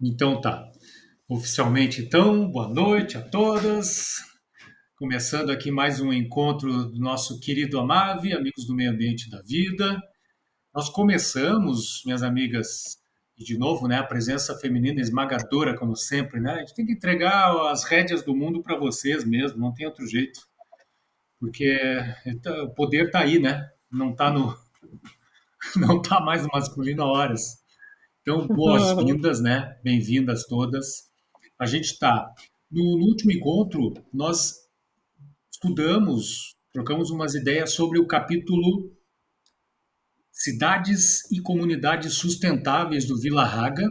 Então tá. Oficialmente, então, boa noite a todas. Começando aqui mais um encontro do nosso querido Amave, Amigos do Meio Ambiente e da Vida. Nós começamos, minhas amigas, e de novo, né, a presença feminina esmagadora, como sempre, né? A gente tem que entregar as rédeas do mundo para vocês mesmo, não tem outro jeito. Porque o poder está aí, né? Não está não tá mais no masculino há horas. Então, boas-vindas, né? Bem-vindas todas. A gente está. No último encontro, nós estudamos, trocamos umas ideias sobre o capítulo Cidades e Comunidades Sustentáveis do Vila Haga.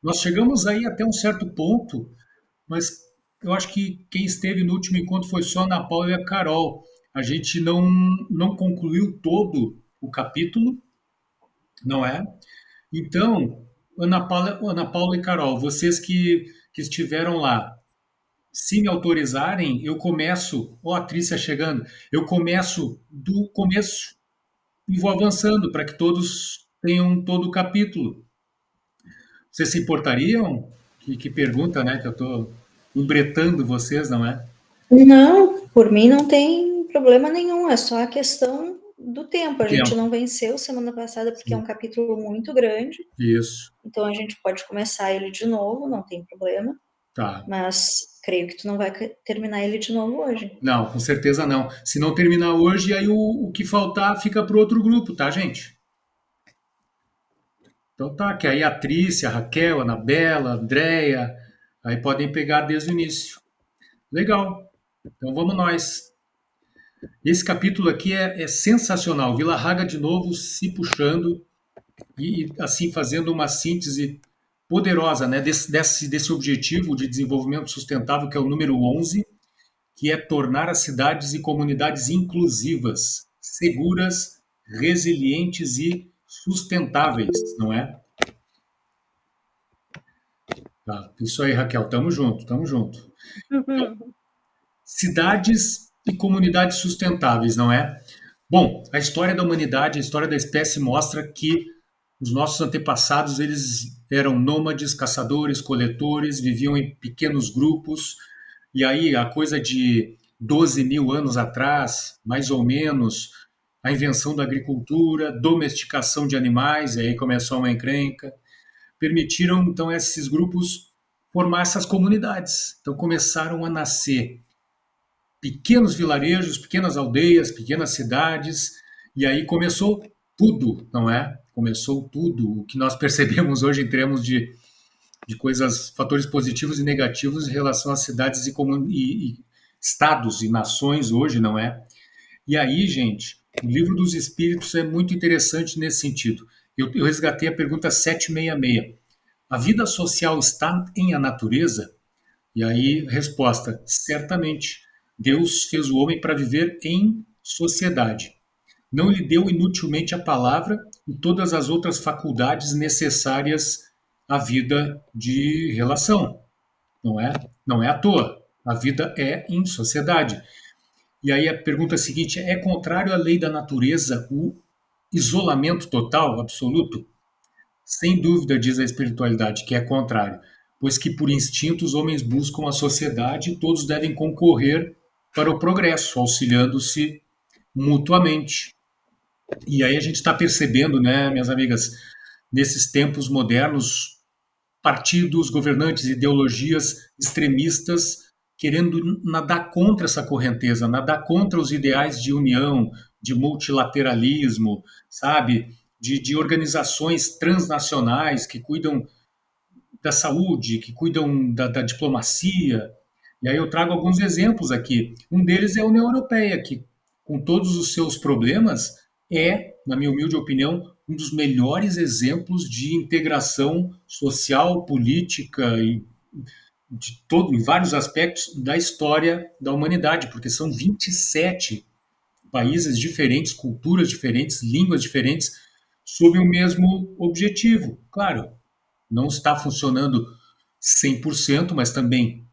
Nós chegamos aí até um certo ponto, mas eu acho que quem esteve no último encontro foi só a Ana Paula e a Carol. A gente não concluiu todo o capítulo, não é? Então, Ana Paula e Carol, vocês que estiveram lá, se me autorizarem, eu começo. Ó, a Trícia chegando. Eu começo do começo e vou avançando para que todos tenham todo o capítulo. Vocês se importariam? Que pergunta, né? Que eu estou embretando vocês, não é? Não, por mim não tem problema nenhum, é só a questão do tempo. A gente não venceu semana passada porque é um capítulo muito grande. Isso. Então a gente pode começar ele de novo, não tem problema. Tá. Mas creio que tu não vai terminar ele de novo hoje. Não, com certeza não. Se não terminar hoje, aí o que faltar fica para o outro grupo, tá, gente? Então tá, que aí a Trícia, a Raquel, a Anabela, a Andréia, aí podem pegar desde o início. Legal. Então vamos nós. Esse capítulo aqui é sensacional. Vila Haga de novo se puxando e assim fazendo uma síntese poderosa, né, desse objetivo de desenvolvimento sustentável, que é o número 11, que é tornar as cidades e comunidades inclusivas, seguras, resilientes e sustentáveis, não é? Tá, isso aí, Raquel, tamo junto, tamo junto. Cidades e comunidades sustentáveis, não é? Bom, a história da humanidade, a história da espécie mostra que os nossos antepassados, eles eram nômades, caçadores, coletores, viviam em pequenos grupos, e aí a coisa de 12 mil anos atrás, mais ou menos, a invenção da agricultura, domesticação de animais, e aí começou uma encrenca, permitiram então esses grupos formar essas comunidades. Então começaram a nascer pequenos vilarejos, pequenas aldeias, pequenas cidades, e aí começou tudo, não é? Começou tudo. O que nós percebemos hoje em termos de coisas, fatores positivos e negativos em relação às cidades e estados e nações hoje, não é? E aí, gente, o Livro dos Espíritos é muito interessante nesse sentido. Eu resgatei a pergunta 766. A vida social está em a natureza? E aí, resposta: certamente. Deus fez o homem para viver em sociedade. Não lhe deu inutilmente a palavra e todas as outras faculdades necessárias à vida de relação. Não é? Não é à toa. A vida é em sociedade. E aí a pergunta seguinte: é contrário à lei da natureza o isolamento total, absoluto? Sem dúvida, diz a espiritualidade, que é contrário, pois que por instinto os homens buscam a sociedade e todos devem concorrer para o progresso, auxiliando-se mutuamente. E aí a gente está percebendo, né, minhas amigas, nesses tempos modernos, partidos, governantes, ideologias extremistas querendo nadar contra essa correnteza, nadar contra os ideais de união, de multilateralismo, sabe? De organizações transnacionais que cuidam da saúde, que cuidam da diplomacia. E aí eu trago alguns exemplos aqui. Um deles é a União Europeia, que, com todos os seus problemas, é, na minha humilde opinião, um dos melhores exemplos de integração social, política e de todo, em vários aspectos da história da humanidade, porque são 27 países diferentes, culturas diferentes, línguas diferentes, sob o mesmo objetivo. Claro, não está funcionando 100%, mas também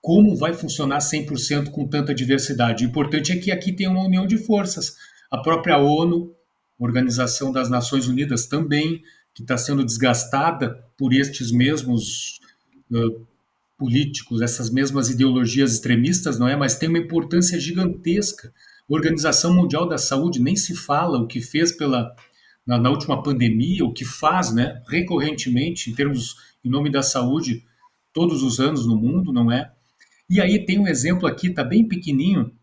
como vai funcionar 100% com tanta diversidade? O importante é que aqui tem uma união de forças. A própria ONU, Organização das Nações Unidas, também que está sendo desgastada por estes mesmos políticos, essas mesmas ideologias extremistas, não é? Mas tem uma importância gigantesca. A Organização Mundial da Saúde nem se fala o que fez na última pandemia, o que faz, né, recorrentemente, em nome da saúde, todos os anos no mundo, não é? E aí tem um exemplo aqui, está bem pequenininho,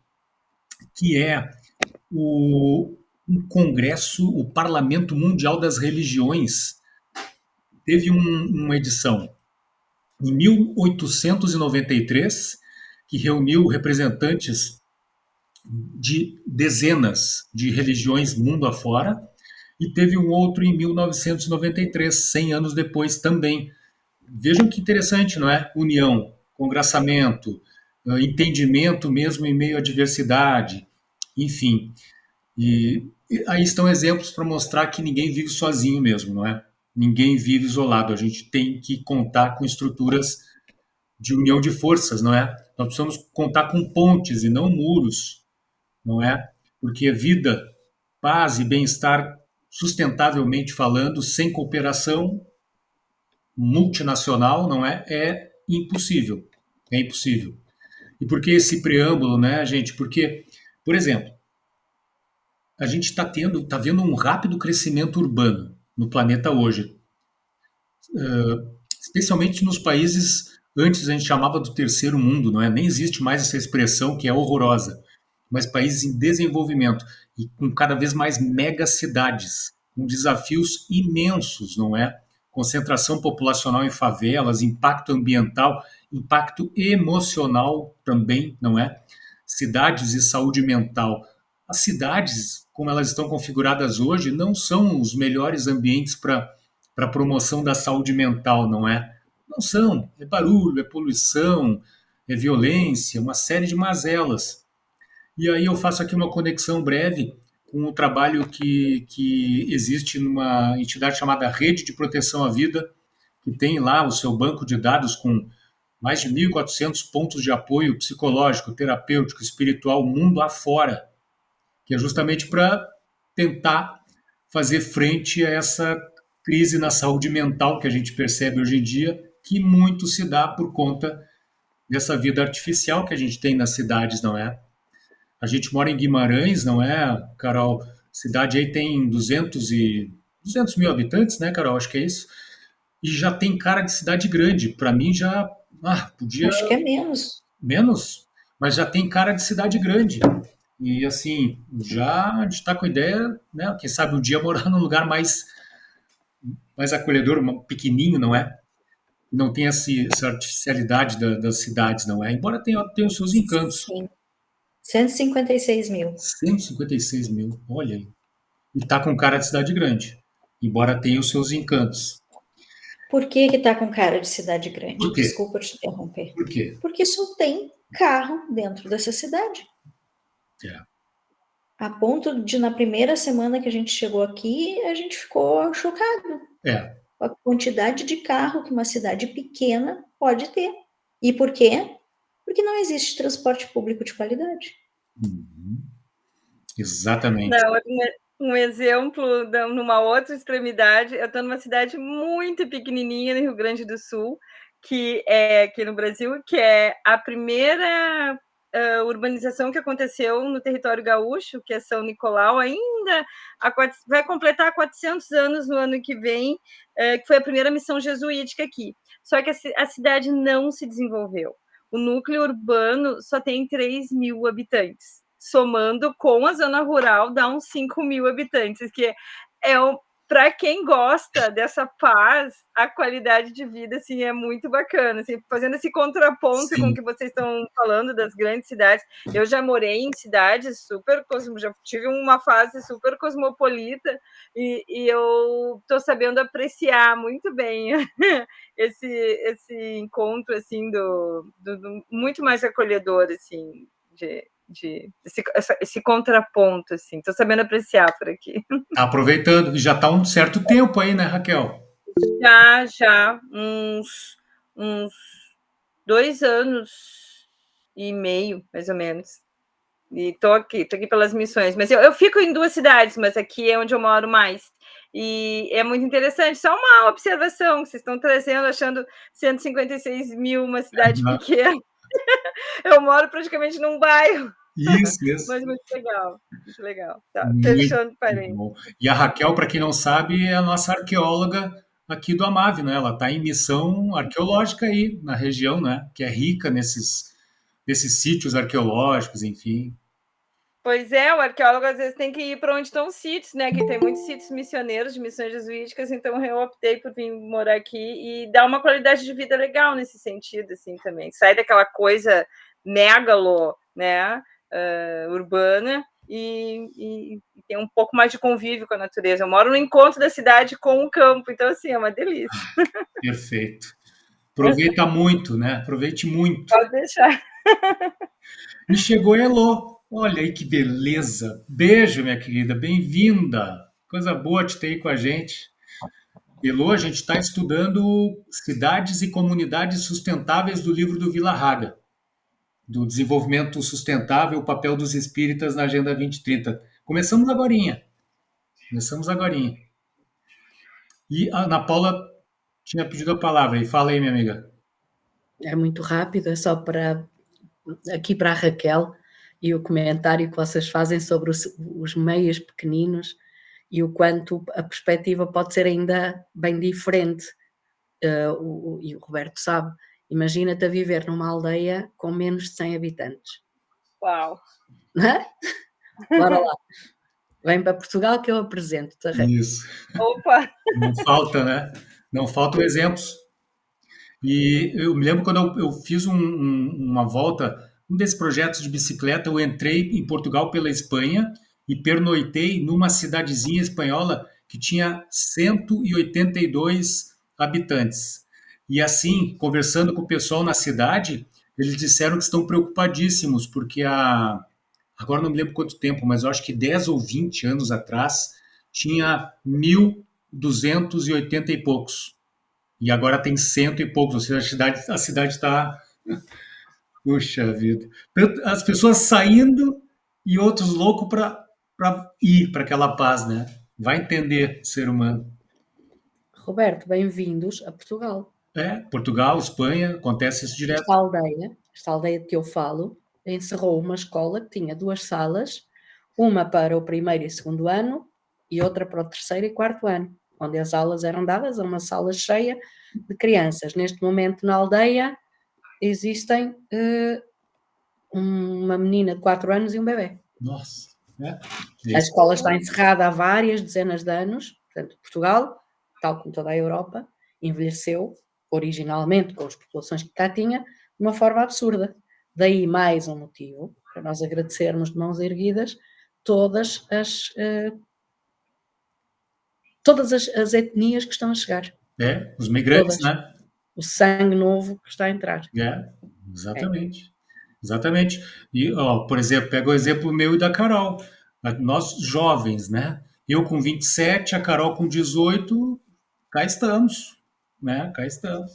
que é um congresso, o Parlamento Mundial das Religiões, teve uma edição em 1893 que reuniu representantes de dezenas de religiões mundo afora, e teve um outro em 1993, 100 anos depois também. Vejam que interessante, não é? União, congraçamento, entendimento mesmo em meio à diversidade, enfim. E aí estão exemplos para mostrar que ninguém vive sozinho mesmo, não é? Ninguém vive isolado. A gente tem que contar com estruturas de união de forças, não é? Nós precisamos contar com pontes e não muros, não é? Porque vida, paz e bem-estar, sustentavelmente falando, sem cooperação multinacional, não é? É impossível. É impossível. E por que esse preâmbulo, né, gente? Porque, por exemplo, a gente está vendo um rápido crescimento urbano no planeta hoje, especialmente nos países antes a gente chamava do terceiro mundo, não é? Nem existe mais essa expressão que é horrorosa, mas países em desenvolvimento e com cada vez mais megacidades, com desafios imensos, não é? Concentração populacional em favelas, impacto ambiental, impacto emocional também, não é? Cidades e saúde mental. As cidades, como elas estão configuradas hoje, não são os melhores ambientes para a promoção da saúde mental, não é? Não são. É barulho, é poluição, é violência, uma série de mazelas. E aí eu faço aqui uma conexão breve com o trabalho que existe numa entidade chamada Rede de Proteção à Vida, que tem lá o seu banco de dados com mais de 1.400 pontos de apoio psicológico, terapêutico, espiritual, mundo afora, que é justamente para tentar fazer frente a essa crise na saúde mental que a gente percebe hoje em dia, que muito se dá por conta dessa vida artificial que a gente tem nas cidades, não é? A gente mora em Guimarães, não é, Carol? Cidade aí tem 200 mil habitantes, né, Carol? Acho que é isso. E já tem cara de cidade grande. Para mim já podia Acho que é menos. menos, mas já tem cara de cidade grande. E assim, já a gente está com a ideia, né? Quem sabe um dia morar num lugar mais acolhedor, pequenininho, não é? Não tem essa artificialidade das cidades, não é? Embora tenha os seus encantos. Sim. 156 mil. 156 mil, olha aí. E tá com cara de cidade grande, embora tenha os seus encantos. Por que que tá com cara de cidade Por grande? quê? Desculpa te interromper. Por quê? Porque só tem carro dentro dessa cidade. É. A ponto de, na primeira semana que a gente chegou aqui, a gente ficou chocado É. com a quantidade de carro que uma cidade pequena pode ter. E por quê? Porque não existe transporte público de qualidade. Uhum. Exatamente. Não, um exemplo, numa outra extremidade, eu estou numa cidade muito pequenininha no Rio Grande do Sul, que é aqui no Brasil, que é a primeira urbanização que aconteceu no território gaúcho, que é São Nicolau, ainda vai completar 400 anos no ano que vem, que foi a primeira missão jesuítica aqui. Só que a cidade não se desenvolveu. O núcleo urbano só tem 3 mil habitantes. Somando com a zona rural, dá uns 5 mil habitantes, que para quem gosta dessa paz, a qualidade de vida assim, é muito bacana. Assim, fazendo esse contraponto Sim. com o que vocês estão falando das grandes cidades. Eu já morei em cidades já tive uma fase super cosmopolita e eu estou sabendo apreciar muito bem esse encontro assim do muito mais acolhedor assim esse contraponto, assim. Tô sabendo apreciar por aqui. Tá aproveitando. E já tá um certo tempo aí, né, Raquel? Já, uns 2 anos e meio, mais ou menos. E tô aqui pelas missões. Mas eu fico em 2 cidades, mas aqui é onde eu moro mais. E é muito interessante. Só uma observação que vocês estão trazendo, achando 156 mil uma cidade pequena. Eu moro praticamente num bairro. Isso. Mas muito legal, muito legal. Tá, Muito fechando parênteses. bom. E a Raquel, para quem não sabe, é a nossa arqueóloga aqui do Amave, né? Ela está em missão arqueológica aí na região, né? Que é rica nesses sítios arqueológicos, enfim. Pois é, o arqueólogo às vezes tem que ir para onde estão os sítios, né? Que tem muitos sítios missioneiros de missões jesuíticas, então eu optei por vir morar aqui e dar uma qualidade de vida legal nesse sentido, assim, também. Sai daquela coisa megalo, né? Urbana e tem um pouco mais de convívio com a natureza. Eu moro no encontro da cidade com o campo, então, assim, é uma delícia. Perfeito. Aproveita muito, né? Aproveite muito. Pode deixar. E chegou a Elô. Olha aí que beleza. Beijo, minha querida. Bem-vinda. Coisa boa te ter aí com a gente. Elô, a gente está estudando cidades e comunidades sustentáveis do livro do Vila Haga, do desenvolvimento sustentável, o papel dos espíritas na Agenda 2030. Começamos agorinha. E a Ana Paula tinha pedido a palavra. E fala aí, minha amiga. É muito rápido, é só aqui para a Raquel e o comentário que vocês fazem sobre os meios pequeninos e o quanto a perspectiva pode ser ainda bem diferente. E o Roberto sabe, imagina-te a viver numa aldeia com menos de 100 habitantes. Uau! Bora lá. Vem para Portugal que eu apresento-te. Isso. Opa! Não falta, né? Não faltam exemplos. E eu me lembro quando eu fiz uma volta, um desses projetos de bicicleta, eu entrei em Portugal pela Espanha e pernoitei numa cidadezinha espanhola que tinha 182 habitantes. E assim, conversando com o pessoal na cidade, eles disseram que estão preocupadíssimos, porque agora não me lembro quanto tempo, mas eu acho que 10 ou 20 anos atrás, tinha 1.280 e poucos. E agora tem 100 e poucos, ou seja, a cidade está... Puxa vida. As pessoas saindo e outros loucos para ir para aquela paz, né? Vai entender o ser humano. Roberto, bem-vindos a Portugal. Portugal, Espanha, acontece isso direto. Esta aldeia de que eu falo, encerrou uma escola que tinha 2 salas, uma para o primeiro e segundo ano e outra para o terceiro e quarto ano, onde as aulas eram dadas a uma sala cheia de crianças. Neste momento, na aldeia, existem uma menina de 4 anos e um bebê. Nossa! A escola está encerrada há várias dezenas de anos. Portanto, Portugal, tal como toda a Europa, envelheceu originalmente com as populações que cá tinha de uma forma absurda. Daí mais um motivo para nós agradecermos de mãos erguidas todas as etnias que estão a chegar. Os migrantes, todas. Né? O sangue novo que está a entrar. Exatamente. Exatamente. E, por exemplo, pega o exemplo meu e da Carol. Nós jovens, né? Eu com 27, a Carol com 18, cá estamos, né? Cá estamos.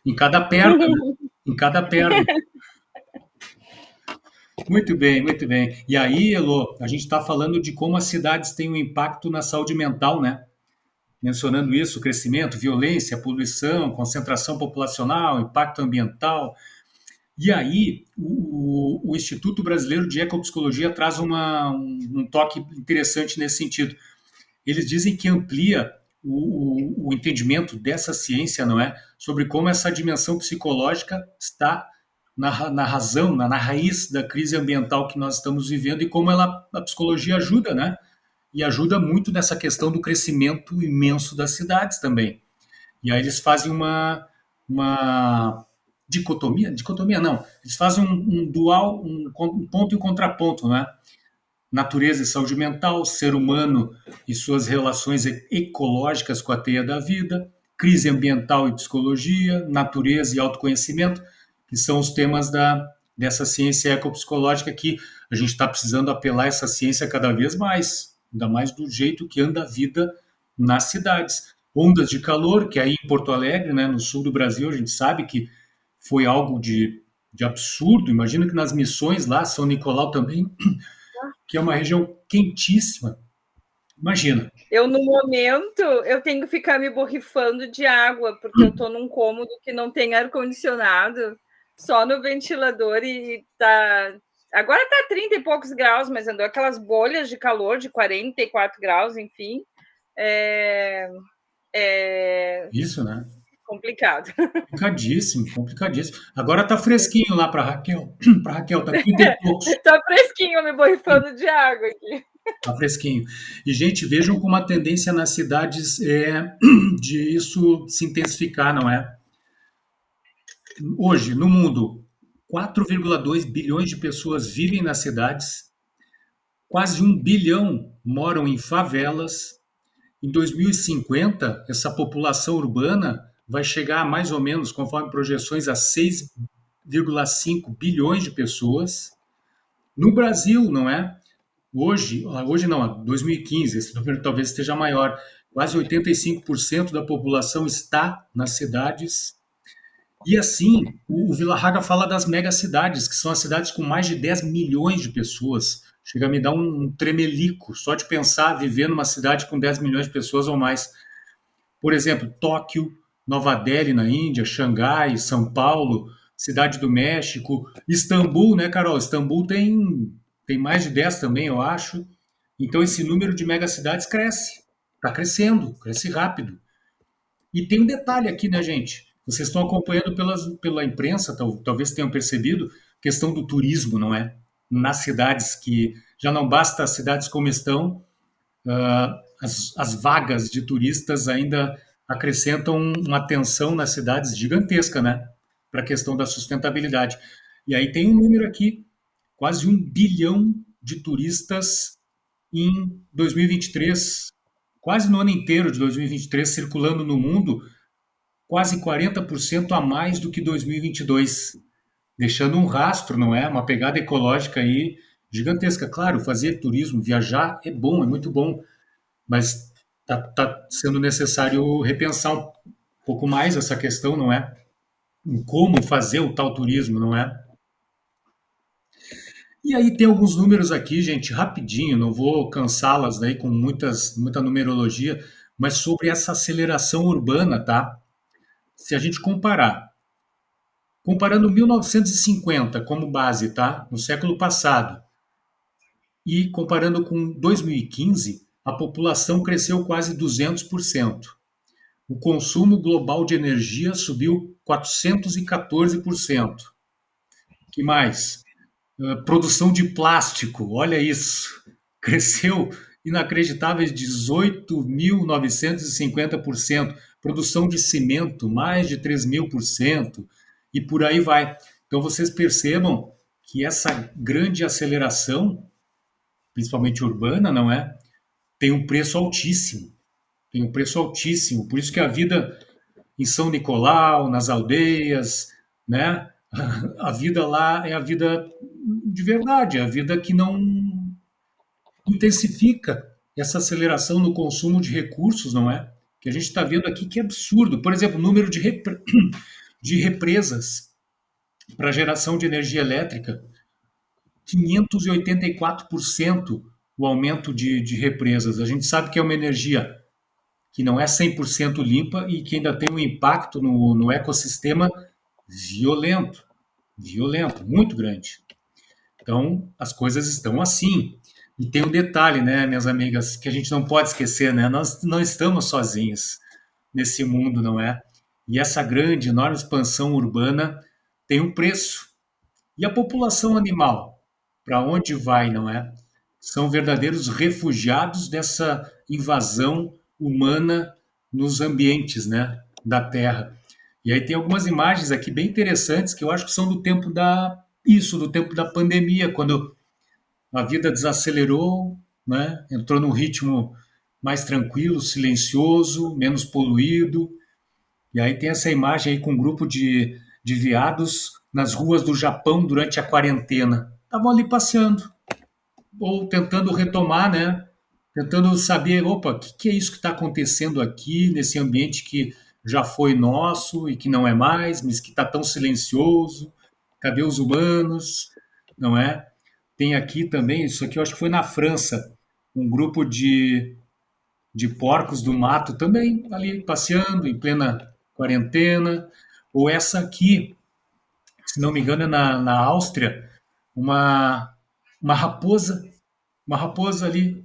Em cada perna, né? Em cada perna. Muito bem, muito bem. E aí, Elô, a gente está falando de como as cidades têm um impacto na saúde mental, né? Mencionando isso, crescimento, violência, poluição, concentração populacional, impacto ambiental. E aí, o Instituto Brasileiro de Ecopsicologia traz um toque interessante nesse sentido. Eles dizem que amplia o entendimento dessa ciência, não é? Sobre como essa dimensão psicológica está na razão, na raiz da crise ambiental que nós estamos vivendo e como a psicologia ajuda, né? E ajuda muito nessa questão do crescimento imenso das cidades também. E aí eles fazem uma dicotomia não, eles fazem um dual, um ponto e um contraponto, né? Natureza e saúde mental, ser humano e suas relações ecológicas com a teia da vida, crise ambiental e psicologia, natureza e autoconhecimento, que são os temas dessa ciência ecopsicológica que a gente está precisando apelar essa ciência cada vez mais, ainda mais do jeito que anda a vida nas cidades. Ondas de calor, que aí em Porto Alegre, né, no sul do Brasil, a gente sabe que foi algo de absurdo. Imagina que nas missões lá, São Nicolau também, que é uma região quentíssima, Imagina. Eu, no momento, eu tenho que ficar me borrifando de água, porque eu estou num cômodo que não tem ar-condicionado, só no ventilador e tá... Agora tá 30 e poucos graus, mas andou aquelas bolhas de calor de 44 graus, enfim. Isso, né? Complicado. Complicadíssimo, complicadíssimo. Agora tá fresquinho lá para Raquel. Para Raquel, tá 30 e poucos. Tá fresquinho, me borrifando de água aqui. Tá fresquinho. E, gente, vejam como a tendência nas cidades é de isso se intensificar, não é? Hoje, no mundo, 4,2 bilhões de pessoas vivem nas cidades, quase 1 bilhão moram em favelas. Em 2050, essa população urbana vai chegar a mais ou menos, conforme projeções, a 6,5 bilhões de pessoas. No Brasil, não é? Hoje não, 2015, esse número talvez esteja maior. Quase 85% da população está nas cidades. E assim, o Vila-Haga fala das megacidades, que são as cidades com mais de 10 milhões de pessoas. Chega a me dar um tremelico só de pensar viver numa cidade com 10 milhões de pessoas ou mais. Por exemplo, Tóquio, Nova Delhi na Índia, Xangai, São Paulo, Cidade do México, Istambul, né, Carol? Istambul tem mais de 10 também, eu acho. Então esse número de megacidades cresce. Está crescendo, cresce rápido. E tem um detalhe aqui, né, gente? Vocês estão acompanhando pela imprensa, talvez tenham percebido, questão do turismo, não é? Nas cidades, que já não basta as cidades como estão, as vagas de turistas ainda acrescentam uma tensão nas cidades gigantesca, né? Para a questão da sustentabilidade. E aí tem um número aqui, quase 1 bilhão de turistas em 2023, quase no ano inteiro de 2023, circulando no mundo, quase 40% a mais do que 2022, deixando um rastro, não é? Uma pegada ecológica aí gigantesca. Claro, fazer turismo, viajar é bom, é muito bom, mas tá sendo necessário repensar um pouco mais essa questão, não é? Em como fazer o tal turismo, não é? E aí tem alguns números aqui, gente, rapidinho, não vou cansá-las daí com muita numerologia, mas sobre essa aceleração urbana, tá? Se a gente comparando 1950 como base, tá? No século passado, e comparando com 2015, a população cresceu quase 200%. O consumo global de energia subiu 414%. Que mais? Produção de plástico, olha isso, cresceu inacreditáveis 18.950%. Produção de cimento, mais de 3.000%, e por aí vai. Então vocês percebam que essa grande aceleração, principalmente urbana, não é? Tem um preço altíssimo. Tem um preço altíssimo. Por isso que a vida em São Nicolau, nas aldeias, né? A vida lá é a vida de verdade, é a vida que não intensifica essa aceleração no consumo de recursos, não é? Que a gente está vendo aqui que é absurdo. Por exemplo, o número de represas para geração de energia elétrica, 584% o aumento de represas. A gente sabe que é uma energia que não é 100% limpa e que ainda tem um impacto no ecossistema violento, violento, muito grande. Então, as coisas estão assim. E tem um detalhe, né, minhas amigas, que a gente não pode esquecer, né? Nós não estamos sozinhos nesse mundo, não é? E essa grande, enorme expansão urbana tem um preço. E a população animal, para onde vai, não é? São verdadeiros refugiados dessa invasão humana nos ambientes, né, da Terra. E aí tem algumas imagens aqui bem interessantes que eu acho que são do tempo do tempo da pandemia, quando a vida desacelerou, né, entrou num ritmo mais tranquilo, silencioso, menos poluído. E aí tem essa imagem aí com um grupo de veados nas ruas do Japão durante a quarentena. Estavam ali passeando, ou tentando retomar, né? Tentando saber, opa, o que é isso que está acontecendo aqui, nesse ambiente que já foi nosso e que não é mais, mas que está tão silencioso. Cadê os humanos? Não é? Tem aqui também, isso aqui eu acho que foi na França, um grupo de porcos do mato também ali passeando em plena quarentena. Ou essa aqui, se não me engano, é na Áustria, uma, uma raposa, uma raposa ali.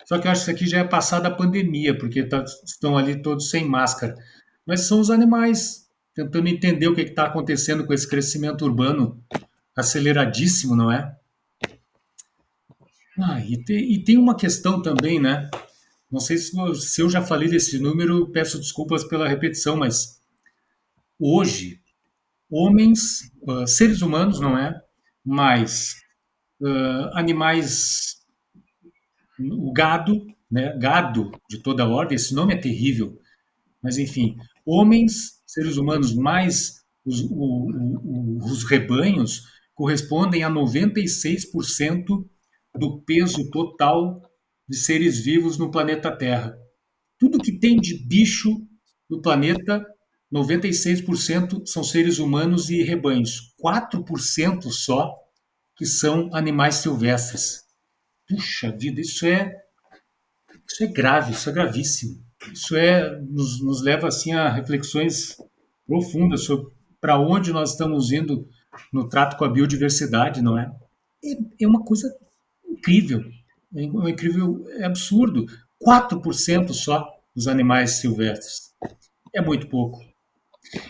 Só que eu acho que isso aqui já é passada a pandemia, porque estão ali todos sem máscara. Mas são os animais tentando entender o que está acontecendo com esse crescimento urbano aceleradíssimo, não é? E tem uma questão também, né? Não sei se eu já falei desse número, peço desculpas pela repetição, mas hoje, homens, seres humanos, não é? Mas animais, o gado, né? Gado de toda ordem, esse nome é terrível, mas enfim, homens, seres humanos mais os rebanhos correspondem a 96% do peso total de seres vivos no planeta Terra. Tudo que tem de bicho no planeta, 96% são seres humanos e rebanhos. 4% só que são animais silvestres. Puxa vida, isso é grave, isso é gravíssimo. Isso nos leva assim a reflexões profundas sobre para onde nós estamos indo no trato com a biodiversidade, não é? É uma coisa incrível, é absurdo. 4% só dos animais silvestres. É muito pouco.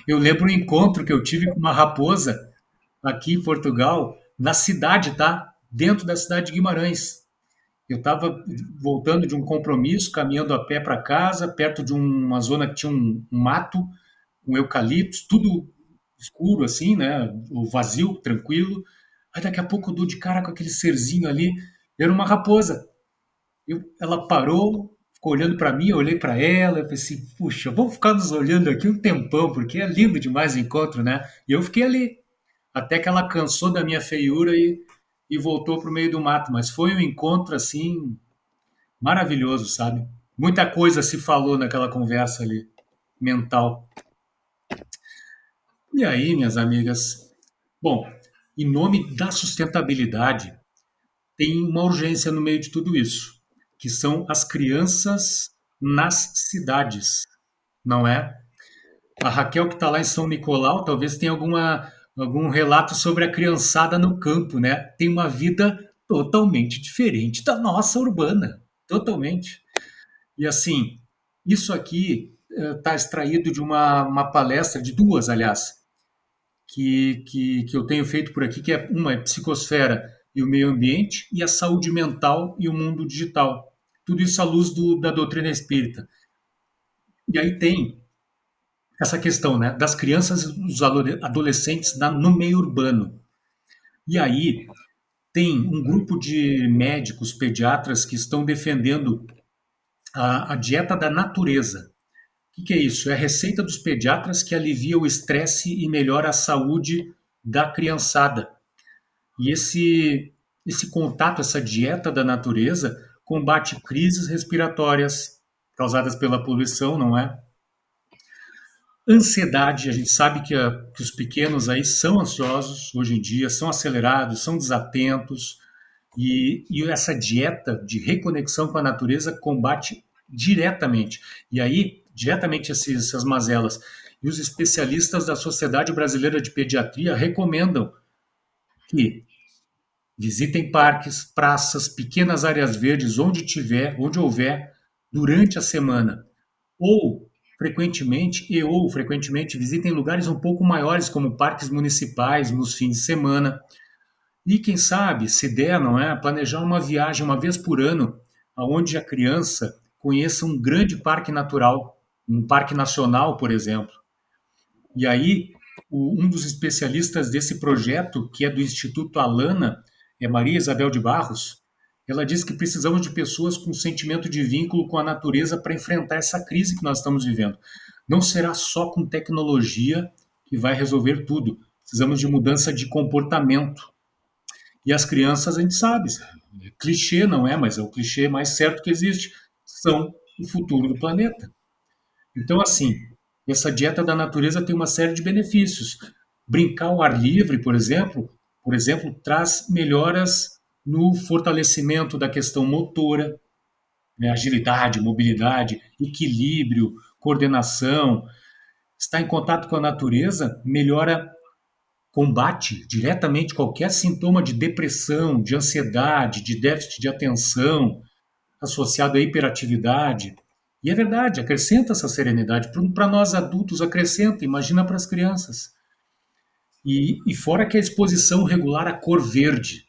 Eu lembro um encontro que eu tive com uma raposa aqui em Portugal, na cidade, tá? Dentro da cidade de Guimarães. Eu estava voltando de um compromisso, caminhando a pé para casa, perto de uma zona que tinha um mato, um eucalipto, tudo escuro assim, né? O vazio, tranquilo. Aí daqui a pouco eu dou de cara com aquele serzinho ali, era uma raposa. Ela parou, ficou olhando para mim, eu olhei para ela, eu pensei, puxa, vamos ficar nos olhando aqui um tempão, porque é lindo demais o encontro, né? E eu fiquei ali, até que ela cansou da minha feiura e voltou para o meio do mato. Mas foi um encontro, assim, maravilhoso, sabe? Muita coisa se falou naquela conversa ali, mental. E aí, minhas amigas? Bom, em nome da sustentabilidade, tem uma urgência no meio de tudo isso, que são as crianças nas cidades, não é? A Raquel, que está lá em São Nicolau, talvez tenha algum relato sobre a criançada no campo, né? Tem uma vida totalmente diferente da nossa urbana, totalmente. E assim, isso aqui está extraído de uma palestra, de duas, aliás, que eu tenho feito por aqui, que uma é Psicosfera e o Meio Ambiente, e a Saúde Mental e o Mundo Digital. Tudo isso à luz da doutrina espírita. E aí tem essa questão, né, das crianças e dos adolescentes no meio urbano. E aí tem um grupo de médicos, pediatras que estão defendendo a dieta da natureza. O que é isso? É a receita dos pediatras que alivia o estresse e melhora a saúde da criançada. E esse contato, essa dieta da natureza, combate crises respiratórias causadas pela poluição, não é? Ansiedade, a gente sabe que os pequenos aí são ansiosos hoje em dia, são acelerados, são desatentos, e essa dieta de reconexão com a natureza combate diretamente. E aí, diretamente essas mazelas. E os especialistas da Sociedade Brasileira de Pediatria recomendam que visitem parques, praças, pequenas áreas verdes, onde houver, durante a semana. Ou frequentemente visitem lugares um pouco maiores, como parques municipais, nos fins de semana. E quem sabe, se der, não é, planejar uma viagem uma vez por ano, aonde a criança conheça um grande parque natural, um parque nacional, por exemplo. E aí, um dos especialistas desse projeto, que é do Instituto Alana, é Maria Isabel de Barros, ela diz que precisamos de pessoas com sentimento de vínculo com a natureza para enfrentar essa crise que nós estamos vivendo. Não será só com tecnologia que vai resolver tudo. Precisamos de mudança de comportamento. E as crianças, a gente sabe, é clichê não é, mas é o clichê mais certo que existe, são o futuro do planeta. Então, assim, essa dieta da natureza tem uma série de benefícios. Brincar ao ar livre, por exemplo, traz melhoras no fortalecimento da questão motora, né? Agilidade, mobilidade, equilíbrio, coordenação. Estar em contato com a natureza melhora, combate diretamente qualquer sintoma de depressão, de ansiedade, de déficit de atenção, associado à hiperatividade. E é verdade, acrescenta essa serenidade. Para nós adultos, acrescenta, imagina para as crianças. E fora que a exposição regular à cor verde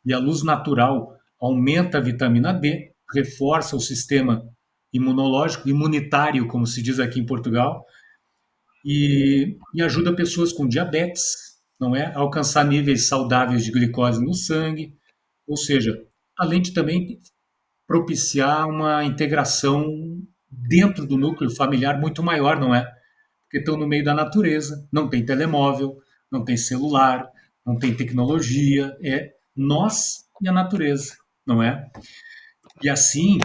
e à luz natural aumenta a vitamina D, reforça o sistema imunológico, imunitário, como se diz aqui em Portugal, e ajuda pessoas com diabetes, não é, a alcançar níveis saudáveis de glicose no sangue, ou seja, além de também propiciar uma integração dentro do núcleo familiar muito maior, não é? Porque estão no meio da natureza, não tem telemóvel, não tem celular, não tem tecnologia, é nós e a natureza, não é? E assim,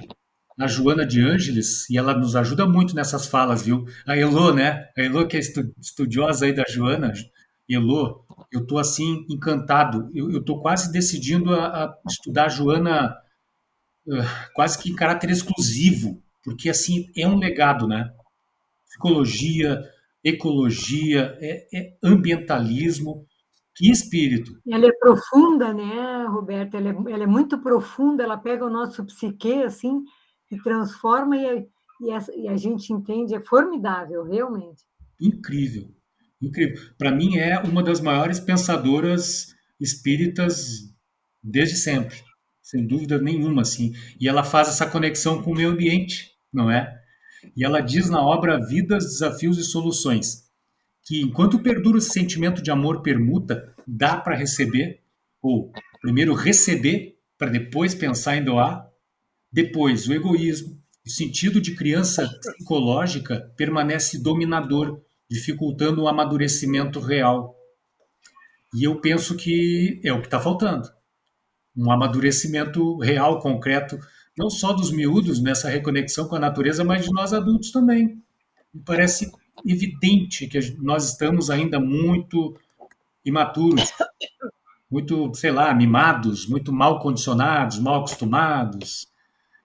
a Joana de Ângeles, e ela nos ajuda muito nessas falas, viu? A Elô, né? A Elô, que é estudiosa aí da Joana. Elô, eu tô assim, encantado. Eu tô quase decidindo a estudar a Joana quase que em caráter exclusivo, porque assim, é um legado, né? Psicologia, ecologia, ambientalismo. Que espírito! Ela é profunda, né, Roberta? Ela é muito profunda, ela pega o nosso psique, assim, e transforma, e a gente entende, é formidável, realmente. Incrível, incrível. Para mim é uma das maiores pensadoras espíritas desde sempre, sem dúvida nenhuma, assim. E ela faz essa conexão com o meio ambiente, não é? E ela diz na obra Vidas, Desafios e Soluções que enquanto perdura o sentimento de amor permuta, dá para receber, ou primeiro receber para depois pensar em doar, depois o egoísmo, o sentido de criança psicológica permanece dominador, dificultando o amadurecimento real. E eu penso que é o que está faltando. Um amadurecimento real, concreto, não só dos miúdos nessa reconexão com a natureza, mas de nós adultos também. Me parece evidente que nós estamos ainda muito imaturos, muito, sei lá, mimados, muito mal condicionados, mal acostumados.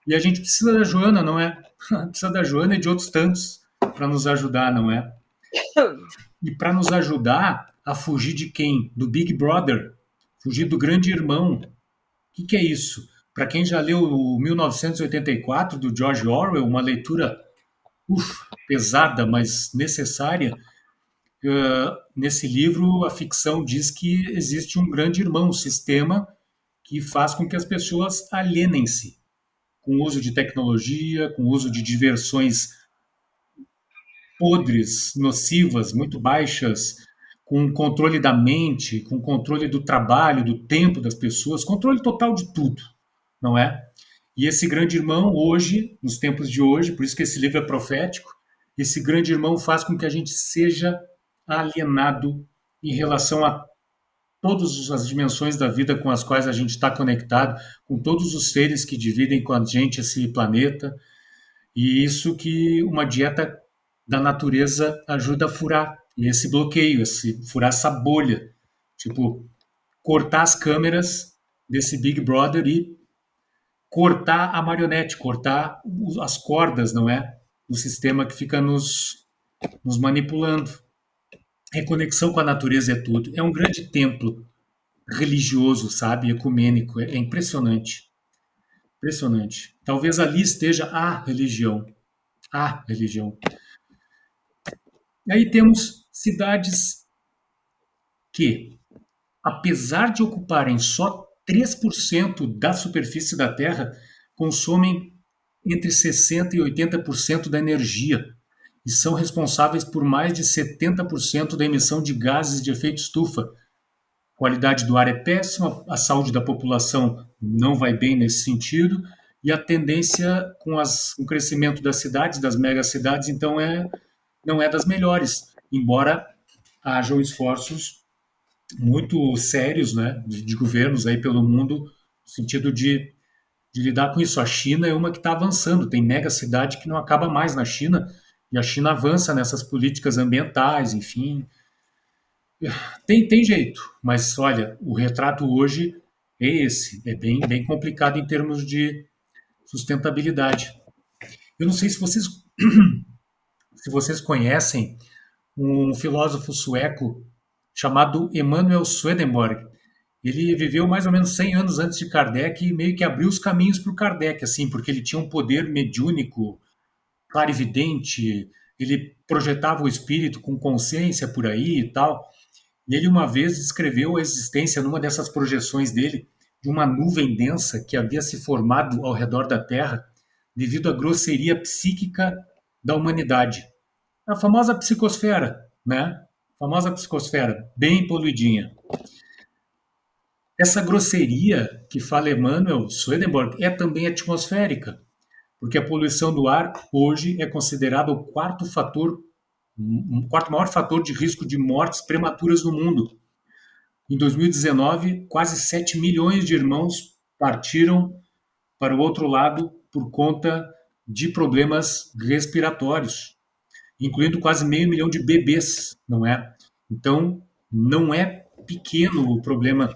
E a gente precisa da Joana, não é? Precisa da Joana e de outros tantos para nos ajudar, não é? E para nos ajudar a fugir de quem? Do Big Brother, fugir do grande irmão. O que é isso? Para quem já leu o 1984 do George Orwell, uma leitura pesada, mas necessária, nesse livro a ficção diz que existe um grande irmão, um sistema que faz com que as pessoas alienem-se com o uso de tecnologia, com o uso de diversões podres, nocivas, muito baixas, com controle da mente, com controle do trabalho, do tempo das pessoas, controle total de tudo, não é? E esse grande irmão, hoje, nos tempos de hoje, por isso que esse livro é profético, esse grande irmão faz com que a gente seja alienado em relação a todas as dimensões da vida com as quais a gente está conectado, com todos os seres que dividem com a gente esse planeta. E isso que uma dieta da natureza ajuda a furar. E esse bloqueio, furar essa bolha. Tipo, cortar as câmeras desse Big Brother e cortar a marionete, cortar as cordas, não é? Do sistema que fica nos manipulando. Reconexão com a natureza é tudo. É um grande templo religioso, sabe? Ecumênico. É impressionante. Impressionante. Talvez ali esteja a religião. A religião. E aí temos cidades que, apesar de ocuparem só 3% da superfície da Terra, consomem entre 60% e 80% da energia e são responsáveis por mais de 70% da emissão de gases de efeito estufa. A qualidade do ar é péssima, a saúde da população não vai bem nesse sentido, e a tendência com o crescimento das cidades, das megacidades, então não é das melhores, embora hajam esforços muito sérios, né, de governos aí pelo mundo, no sentido de lidar com isso. A China é uma que está avançando, tem mega cidade que não acaba mais na China, e a China avança nessas políticas ambientais, enfim. Tem jeito, mas olha, o retrato hoje é esse, é bem complicado em termos de sustentabilidade. Eu não sei se vocês, se vocês conhecem um filósofo sueco chamado Emanuel Swedenborg. Ele viveu mais ou menos 100 anos antes de Kardec e meio que abriu os caminhos para o Kardec, assim, porque ele tinha um poder mediúnico, clarividente, ele projetava o espírito com consciência por aí e tal. E ele uma vez descreveu a existência, numa dessas projeções dele, de uma nuvem densa que havia se formado ao redor da Terra devido à grosseria psíquica da humanidade. A famosa psicosfera, né? A famosa psicosfera, bem poluidinha. Essa grosseria que fala Emanuel Swedenborg é também atmosférica, porque a poluição do ar hoje é considerada o quarto maior fator de risco de mortes prematuras no mundo. Em 2019, quase 7 milhões de irmãos partiram para o outro lado por conta de problemas respiratórios, incluindo quase meio milhão de bebês, não é? Então, não é pequeno o problema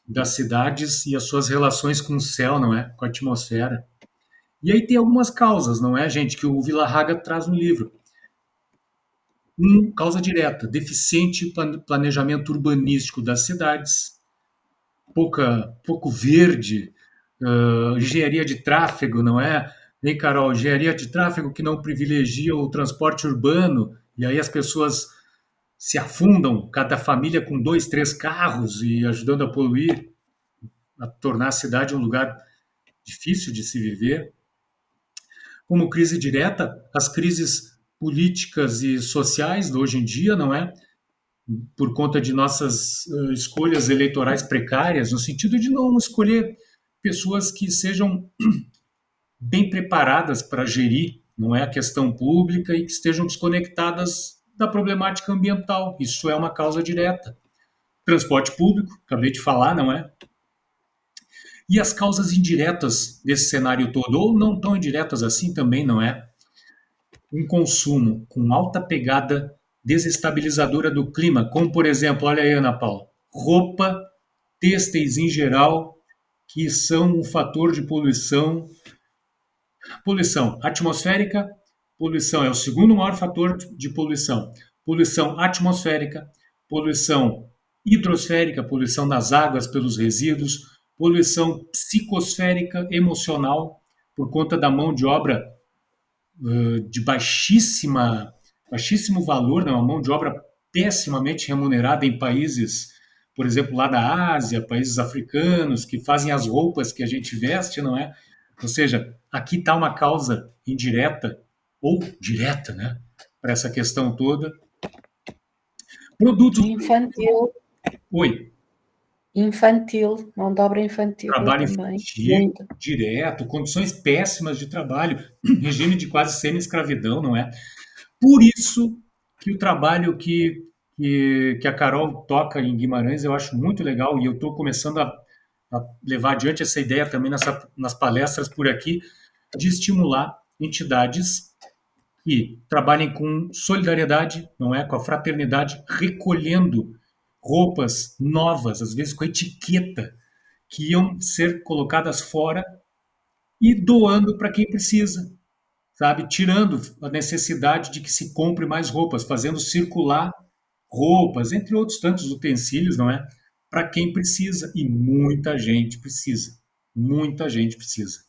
das cidades e as suas relações com o céu, não é? Com a atmosfera. E aí tem algumas causas, não é, gente, que o Villarraga traz no livro. Causa direta, deficiente planejamento urbanístico das cidades, pouco verde, engenharia de tráfego, não é? Hein, Carol? Engenharia de tráfego que não privilegia o transporte urbano, e aí as pessoas se afundam, cada família com 2, 3 carros e ajudando a poluir, a tornar a cidade um lugar difícil de se viver. Como crise direta, as crises políticas e sociais de hoje em dia, não é? Por conta de nossas escolhas eleitorais precárias, no sentido de não escolher pessoas que sejam bem preparadas para gerir, não é, a questão pública e que estejam desconectadas da problemática ambiental. Isso é uma causa direta. Transporte público, acabei de falar, não é? E as causas indiretas desse cenário todo, ou não tão indiretas assim também, não é? Um consumo com alta pegada desestabilizadora do clima, como por exemplo, olha aí, Ana Paula, roupa, têxteis em geral, que são um fator de poluição. Poluição atmosférica, poluição é o segundo maior fator de poluição. Poluição atmosférica, poluição hidrosférica, poluição nas águas pelos resíduos, poluição psicosférica, emocional, por conta da mão de obra de baixíssimo valor, né? Uma mão de obra pessimamente remunerada em países, por exemplo, lá da Ásia, países africanos, que fazem as roupas que a gente veste, não é? Ou seja, aqui está uma causa indireta ou direta, né, para essa questão toda. Produtos... Infantil. Oi. Infantil, mão de obra infantil. Trabalho também. infantil, direto, condições péssimas de trabalho, regime de quase semi-escravidão, não é? Por isso que o trabalho que a Carol toca em Guimarães eu acho muito legal e eu estou começando a levar adiante essa ideia também nas palestras por aqui, de estimular entidades que trabalhem com solidariedade, não é? Com a fraternidade, recolhendo roupas novas, às vezes com etiqueta, que iam ser colocadas fora e doando para quem precisa, sabe? Tirando a necessidade de que se compre mais roupas, fazendo circular roupas, entre outros tantos utensílios, não é? Para quem precisa, e muita gente precisa. Muita gente precisa.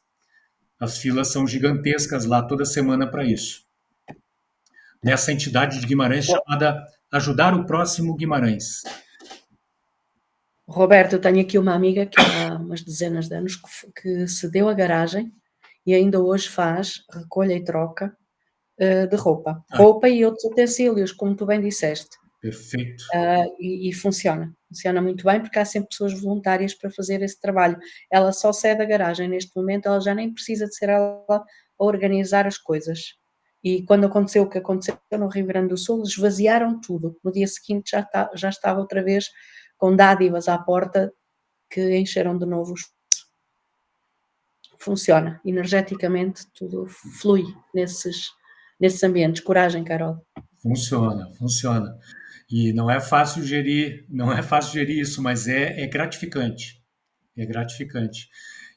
As filas são gigantescas lá toda semana para isso. Nessa entidade de Guimarães chamada Ajudar o Próximo Guimarães. Roberto, eu tenho aqui uma amiga que há umas dezenas de anos que cedeu a garagem e ainda hoje faz recolha e troca de roupa. Roupa e outros utensílios, como tu bem disseste. Perfeito. E funciona muito bem porque há sempre pessoas voluntárias para fazer esse trabalho. Ela só cede a garagem neste momento, ela já nem precisa de ser ela a organizar as coisas. E quando aconteceu o que aconteceu no Rio Grande do Sul, esvaziaram tudo. No dia seguinte já estava outra vez com dádivas à porta que encheram de novo. Funciona. Energeticamente tudo flui nesses ambientes. Coragem, Carol. Funciona. E não é fácil gerir isso, mas é gratificante. É gratificante.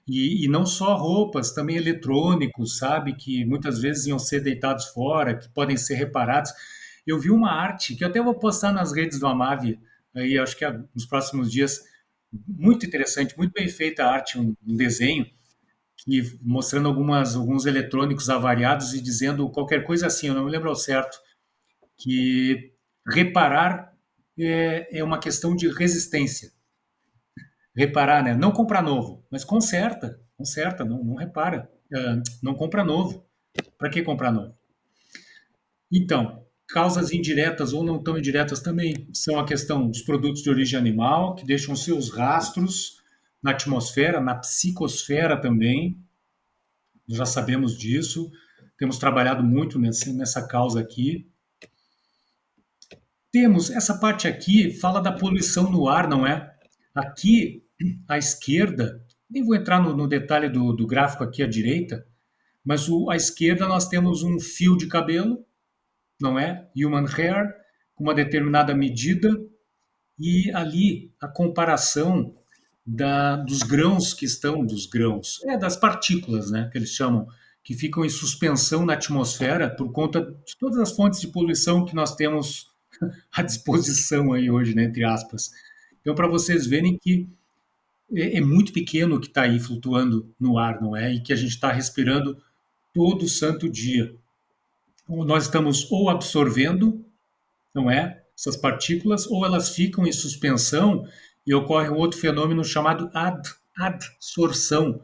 E não só roupas, também eletrônicos, sabe? Que muitas vezes iam ser deitados fora, que podem ser reparados. Eu vi uma arte que eu até vou postar nas redes do Amave, aí acho que nos próximos dias. Muito interessante, muito bem feita a arte, um desenho, que, mostrando alguns eletrônicos avariados e dizendo qualquer coisa assim, eu não me lembro ao certo, que reparar é uma questão de resistência. Reparar, né? Não comprar novo, mas conserta, não repara, não compra novo. Para que comprar novo? Então, causas indiretas ou não tão indiretas também são a questão dos produtos de origem animal, que deixam seus rastros na atmosfera, na psicosfera também. Nós já sabemos disso, temos trabalhado muito nessa causa aqui. Temos, essa parte aqui fala da poluição no ar, não é? Aqui, à esquerda, nem vou entrar no detalhe do gráfico aqui à direita, mas à esquerda nós temos um fio de cabelo, não é? Human hair, com uma determinada medida, e ali a comparação dos grãos que estão, das partículas, né, que eles chamam, que ficam em suspensão na atmosfera por conta de todas as fontes de poluição que nós temos à disposição aí hoje, né, entre aspas. Então, para vocês verem que é muito pequeno o que está aí flutuando no ar, não é? E que a gente está respirando todo santo dia. Nós estamos ou absorvendo, não é? Essas partículas, ou elas ficam em suspensão e ocorre um outro fenômeno chamado adsorção.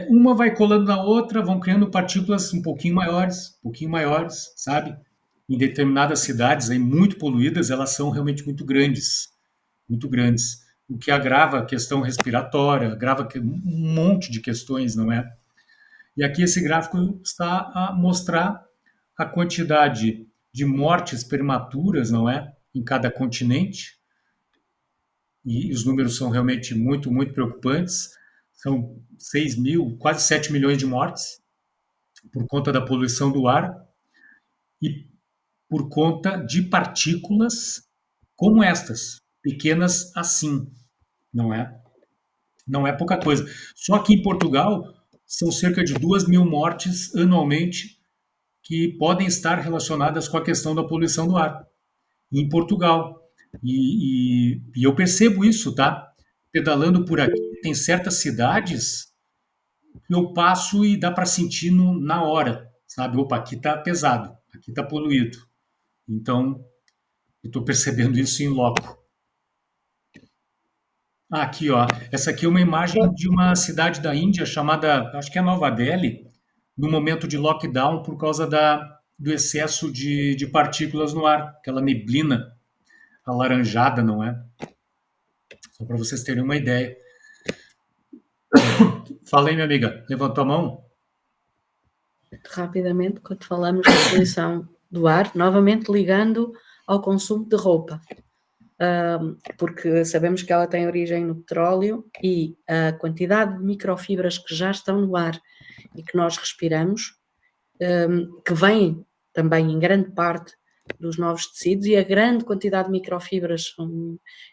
Uma vai colando na outra, vão criando partículas um pouquinho maiores, sabe? Em determinadas cidades aí muito poluídas, elas são realmente muito grandes, o que agrava a questão respiratória, agrava um monte de questões, não é? E aqui esse gráfico está a mostrar a quantidade de mortes prematuras, não é? Em cada continente. E os números são realmente muito, muito preocupantes. São 6 mil, quase 7 milhões de mortes por conta da poluição do ar e por conta de partículas como estas, pequenas assim, não é? Não é pouca coisa. Só que em Portugal são cerca de 2 mil mortes anualmente que podem estar relacionadas com a questão da poluição do ar. Em Portugal. E eu percebo isso, tá? Pedalando por aqui, tem certas cidades que eu passo e dá para sentir na hora, sabe? Opa, aqui tá pesado, aqui tá poluído. Então, eu estou percebendo isso em loco. Aqui, ó. Essa aqui é uma imagem de uma cidade da Índia chamada, acho que é Nova Delhi, no momento de lockdown por causa do excesso de partículas no ar, aquela neblina alaranjada, não é? Só para vocês terem uma ideia. Fala aí, minha amiga. Levantou a mão? Rapidamente, quando falamos da poluição do ar, novamente ligando ao consumo de roupa. Porque sabemos que ela tem origem no petróleo e a quantidade de microfibras que já estão no ar e que nós respiramos, que vêm também em grande parte dos novos tecidos, e a grande quantidade de microfibras,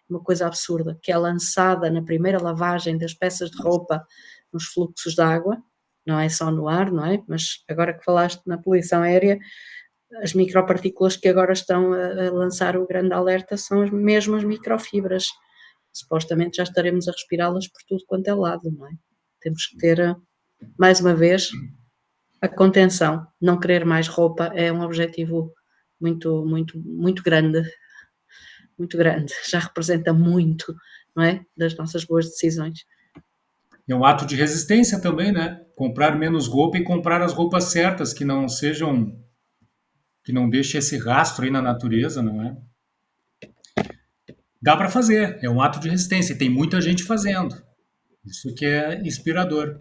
uma coisa absurda, que é lançada na primeira lavagem das peças de roupa nos fluxos de água, não é só no ar, não é? Mas agora que falaste na poluição aérea, as micropartículas que agora estão a lançar o grande alerta são as mesmas microfibras. Supostamente já estaremos a respirá-las por tudo quanto é lado, não é? Temos que ter, mais uma vez, a contenção. Não querer mais roupa é um objetivo muito, muito, muito grande. Muito grande. Já representa muito, não é? Das nossas boas decisões. É um ato de resistência também, né? Comprar menos roupa e comprar as roupas certas, que não deixem esse rastro aí na natureza, não é? Dá para fazer, é um ato de resistência, e tem muita gente fazendo. Isso que é inspirador.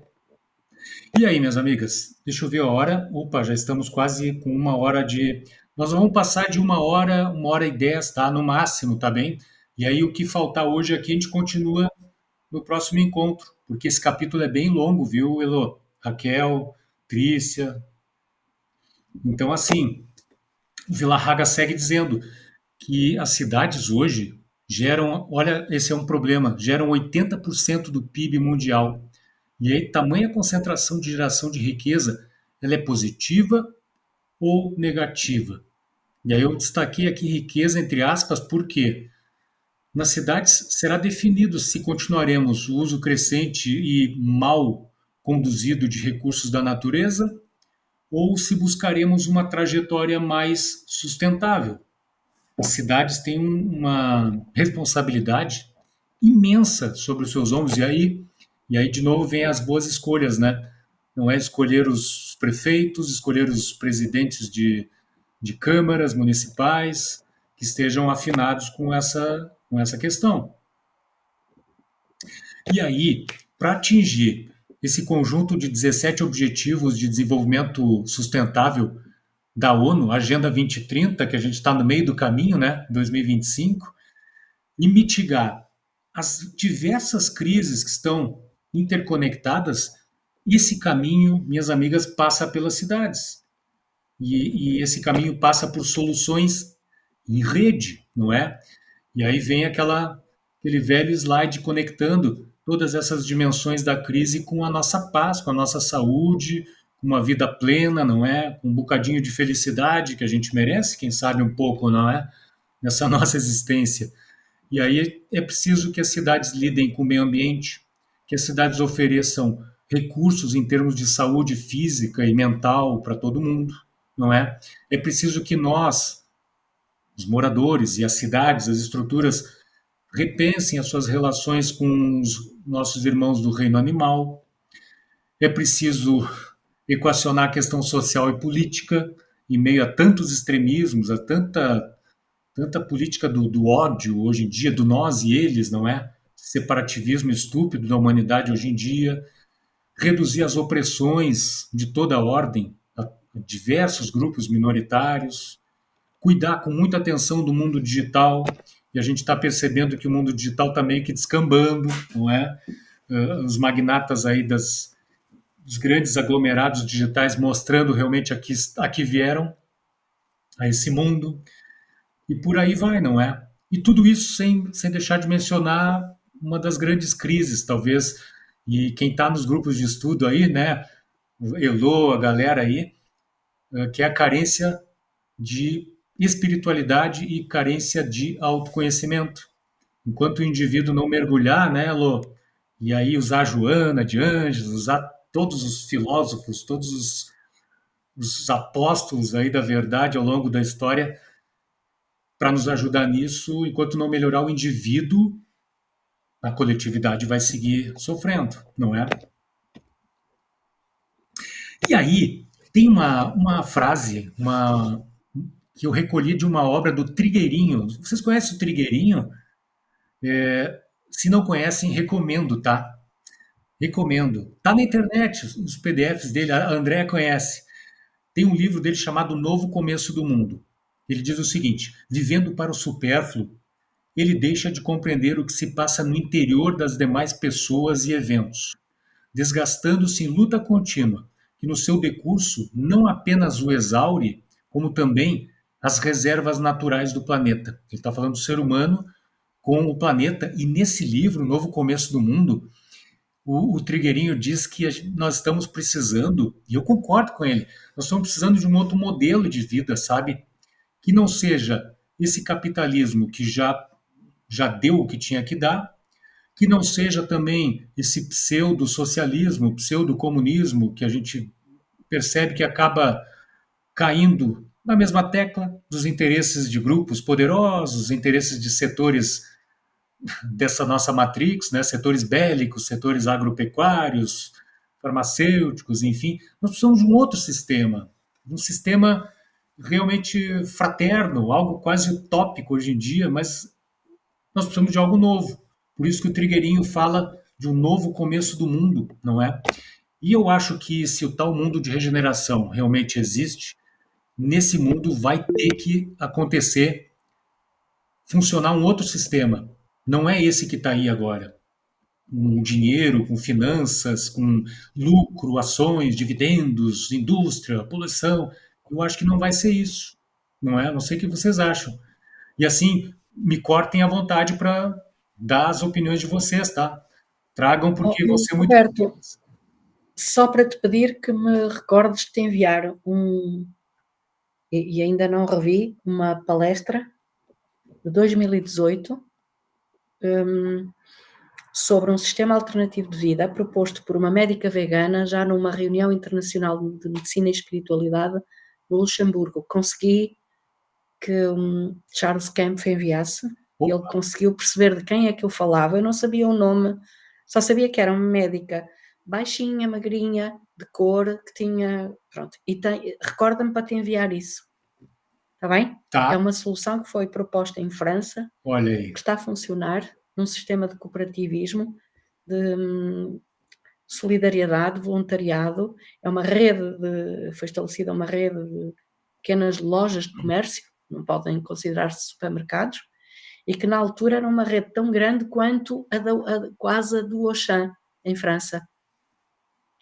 E aí, minhas amigas, deixa eu ver a hora. Opa, já estamos quase com 1 hora de... Nós vamos passar de 1 hora, 1h10, tá? No máximo, tá bem? E aí, o que faltar hoje aqui, a gente continua no próximo encontro, porque esse capítulo é bem longo, viu, Elô? Raquel, Trícia. Então, assim, o Villarraga segue dizendo que as cidades hoje geram, olha, esse é um problema, geram 80% do PIB mundial. E aí, tamanha concentração de geração de riqueza, ela é positiva ou negativa? E aí eu destaquei aqui riqueza entre aspas, porque nas cidades será definido se continuaremos o uso crescente e mal conduzido de recursos da natureza ou se buscaremos uma trajetória mais sustentável. As cidades têm uma responsabilidade imensa sobre os seus ombros, e aí de novo vem as boas escolhas, né? Não é escolher os prefeitos, escolher os presidentes de câmaras municipais que estejam afinados com essa questão. E aí, para atingir esse conjunto de 17 Objetivos de Desenvolvimento Sustentável da ONU, Agenda 2030, que a gente está no meio do caminho, né, 2025, e mitigar as diversas crises que estão interconectadas, esse caminho, minhas amigas, passa pelas cidades. E esse caminho passa por soluções em rede, não é? E aí vem aquele velho slide conectando todas essas dimensões da crise com a nossa paz, com a nossa saúde, com uma vida plena, não é? Com um bocadinho de felicidade que a gente merece, quem sabe um pouco, não é? Nessa nossa existência. E aí é preciso que as cidades lidem com o meio ambiente, que as cidades ofereçam recursos em termos de saúde física e mental para todo mundo, não é? É preciso que nós, os moradores e as cidades, as estruturas, repensem as suas relações com os nossos irmãos do reino animal. É preciso equacionar a questão social e política em meio a tantos extremismos, a tanta política do ódio hoje em dia, do nós e eles, não é? Separativismo estúpido da humanidade hoje em dia. Reduzir as opressões de toda a ordem a diversos grupos minoritários. Cuidar com muita atenção do mundo digital, e a gente está percebendo que o mundo digital está meio que descambando, não é? Os magnatas aí dos grandes aglomerados digitais mostrando realmente a que vieram, a esse mundo, e por aí vai, não é? E tudo isso sem deixar de mencionar uma das grandes crises, talvez, e quem está nos grupos de estudo aí, né, Elô, a galera aí, que é a carência de espiritualidade e carência de autoconhecimento. Enquanto o indivíduo não mergulhar, né, Lô, e aí usar Joana de Ângeles, usar todos os filósofos, todos os apóstolos aí da verdade ao longo da história para nos ajudar nisso, enquanto não melhorar o indivíduo, a coletividade vai seguir sofrendo, não é? E aí, tem uma frase, que eu recolhi de uma obra do Trigueirinho. Vocês conhecem o Trigueirinho? Se não conhecem, recomendo, tá? Recomendo. Tá na internet, os PDFs dele, a Andréa conhece. Tem um livro dele chamado Novo Começo do Mundo. Ele diz o seguinte: vivendo para o supérfluo, ele deixa de compreender o que se passa no interior das demais pessoas e eventos, desgastando-se em luta contínua, que no seu decurso não apenas o exaure, como também as reservas naturais do planeta. Ele está falando do ser humano com o planeta, e nesse livro, Novo Começo do Mundo, o Trigueirinho diz que nós estamos precisando, e eu concordo com ele, nós estamos precisando de um outro modelo de vida, sabe? Que não seja esse capitalismo que já deu o que tinha que dar, que não seja também esse pseudo-socialismo, pseudo-comunismo, que a gente percebe que acaba caindo na mesma tecla dos interesses de grupos poderosos, interesses de setores dessa nossa matrix, né? Setores bélicos, setores agropecuários, farmacêuticos, enfim. Nós precisamos de um outro sistema, um sistema realmente fraterno, algo quase utópico hoje em dia, mas nós precisamos de algo novo. Por isso que o Trigueirinho fala de um novo começo do mundo, não é? E eu acho que se o tal mundo de regeneração realmente existe, nesse mundo vai ter que acontecer, funcionar um outro sistema. Não é esse que está aí agora. Com dinheiro, com finanças, com lucro, ações, dividendos, indústria, poluição. Eu acho que não vai ser isso. Não é? Não sei o que vocês acham. E assim, me cortem à vontade para dar as opiniões de vocês, tá? Tragam, porque vão ser muito Roberto, Só para te pedir que me recordes de te enviar e ainda não revi, uma palestra de 2018 sobre um sistema alternativo de vida proposto por uma médica vegana já numa reunião internacional de medicina e espiritualidade no Luxemburgo. Consegui que Charles Kempf enviasse. Opa. Ele conseguiu perceber de quem é que eu falava. Eu não sabia o nome, só sabia que era uma médica baixinha, magrinha, de cor, que tinha... Pronto, e recorda-me para te enviar isso. Está bem? Tá. É uma solução que foi proposta em França. Olha aí. Que está a funcionar num sistema de cooperativismo, de solidariedade, voluntariado. É uma rede foi estabelecida uma rede de pequenas lojas de comércio, não podem considerar-se supermercados, e que na altura era uma rede tão grande quanto quase a do Auchan, em França.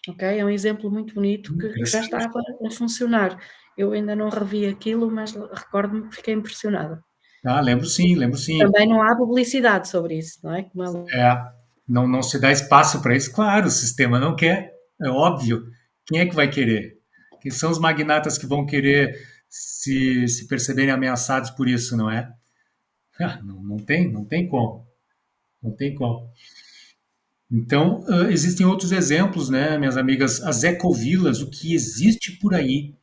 Ok? É um exemplo muito bonito que já estava a funcionar. Eu ainda não revi aquilo, mas recordo-me que fiquei impressionada. Lembro sim. Também não há publicidade sobre isso, não é? Não se dá espaço para isso. Claro, o sistema não quer, é óbvio. Quem é que vai querer? Quem são os magnatas que vão querer se perceberem ameaçados por isso, não é? Não tem como. Não tem como. Então, existem outros exemplos, né, minhas amigas? As ecovilas, o que existe por aí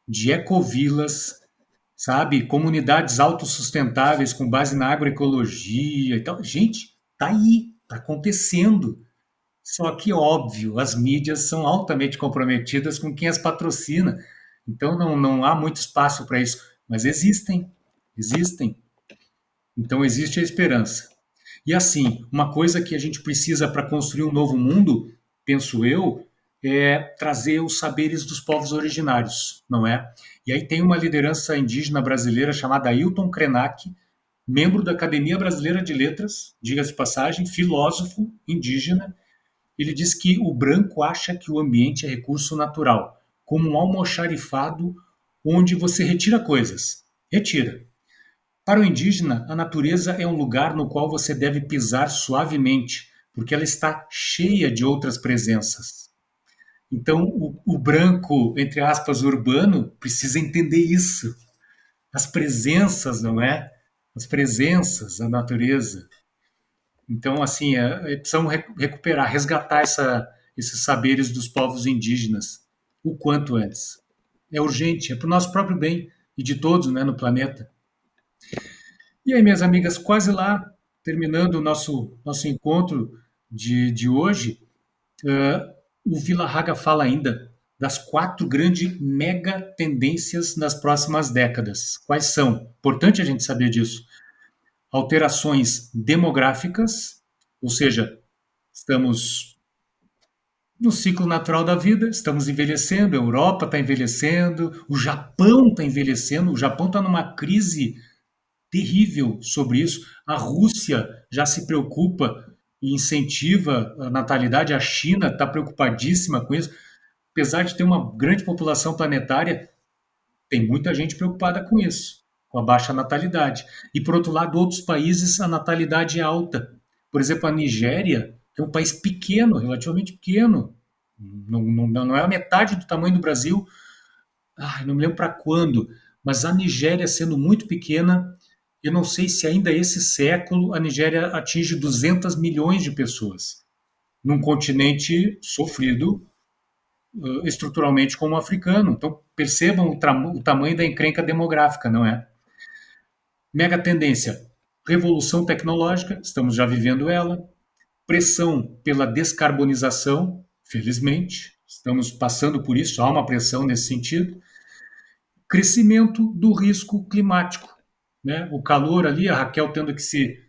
de ecovilas, sabe? Comunidades autossustentáveis com base na agroecologia e tal. Gente, tá aí, tá acontecendo. Só que, óbvio, as mídias são altamente comprometidas com quem as patrocina. Então, não há muito espaço para isso. Mas existem. Então, existe a esperança. E assim, uma coisa que a gente precisa para construir um novo mundo, penso eu, é trazer os saberes dos povos originários, não é? E aí tem uma liderança indígena brasileira chamada Ailton Krenak, membro da Academia Brasileira de Letras, diga-se de passagem, filósofo indígena. Ele diz que o branco acha que o ambiente é recurso natural, como um almoxarifado onde você retira coisas. Retira. Para o indígena, a natureza é um lugar no qual você deve pisar suavemente, porque ela está cheia de outras presenças. Então, o branco, entre aspas, urbano, precisa entender isso. As presenças, não é? As presenças da natureza. Então, assim, precisamos recuperar, resgatar esses saberes dos povos indígenas o quanto antes. É urgente, é para o nosso próprio bem e de todos, né, no planeta. E aí, minhas amigas, quase lá, terminando o nosso encontro de hoje, o Vila Haga fala ainda das 4 grandes mega tendências nas próximas décadas. Quais são? Importante a gente saber disso. Alterações demográficas, ou seja, estamos no ciclo natural da vida, estamos envelhecendo, a Europa está envelhecendo, o Japão está envelhecendo, o Japão está numa crise terrível sobre isso. A Rússia já se preocupa e incentiva a natalidade. A China está preocupadíssima com isso. Apesar de ter uma grande população planetária, tem muita gente preocupada com isso, com a baixa natalidade. E, por outro lado, outros países, a natalidade é alta. Por exemplo, a Nigéria, que é um país pequeno, relativamente pequeno, não é a metade do tamanho do Brasil. Não me lembro para quando, mas a Nigéria, sendo muito pequena, eu não sei se ainda esse século a Nigéria atinge 200 milhões de pessoas, num continente sofrido estruturalmente como o africano. Então, percebam o tamanho da encrenca demográfica, não é? Mega tendência, revolução tecnológica, estamos já vivendo ela. Pressão pela descarbonização, felizmente, estamos passando por isso, há uma pressão nesse sentido. Crescimento do risco climático, né? O calor ali, a Raquel tendo que se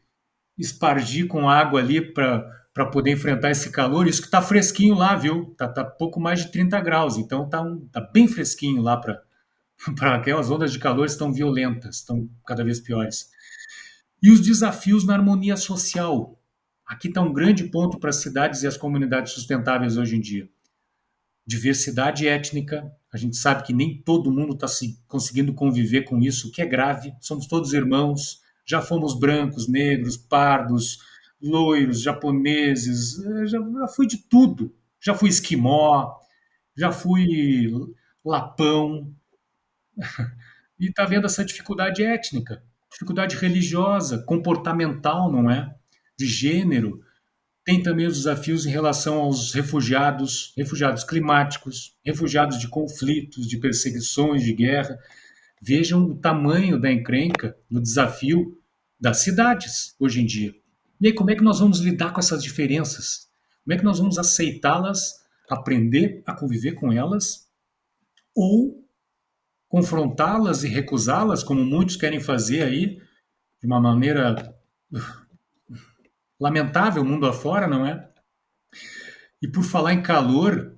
espargir com água ali para poder enfrentar esse calor. Isso que está fresquinho lá, viu? Tá pouco mais de 30 graus, então tá bem fresquinho lá para Raquel. As ondas de calor estão violentas, estão cada vez piores. E os desafios na harmonia social. Aqui está um grande ponto para as cidades e as comunidades sustentáveis hoje em dia. Diversidade étnica. A gente sabe que nem todo mundo está conseguindo conviver com isso, o que é grave. Somos todos irmãos. Já fomos brancos, negros, pardos, loiros, japoneses. Já fui de tudo. Já fui esquimó, já fui lapão, e está vendo essa dificuldade étnica, dificuldade religiosa, comportamental, não é? De gênero. Tem também os desafios em relação aos refugiados, refugiados climáticos, refugiados de conflitos, de perseguições, de guerra. Vejam o tamanho da encrenca, do desafio das cidades hoje em dia. E aí, como é que nós vamos lidar com essas diferenças? Como é que nós vamos aceitá-las, aprender a conviver com elas, ou confrontá-las e recusá-las, como muitos querem fazer aí, de uma maneira lamentável, mundo afora, não é? E por falar em calor,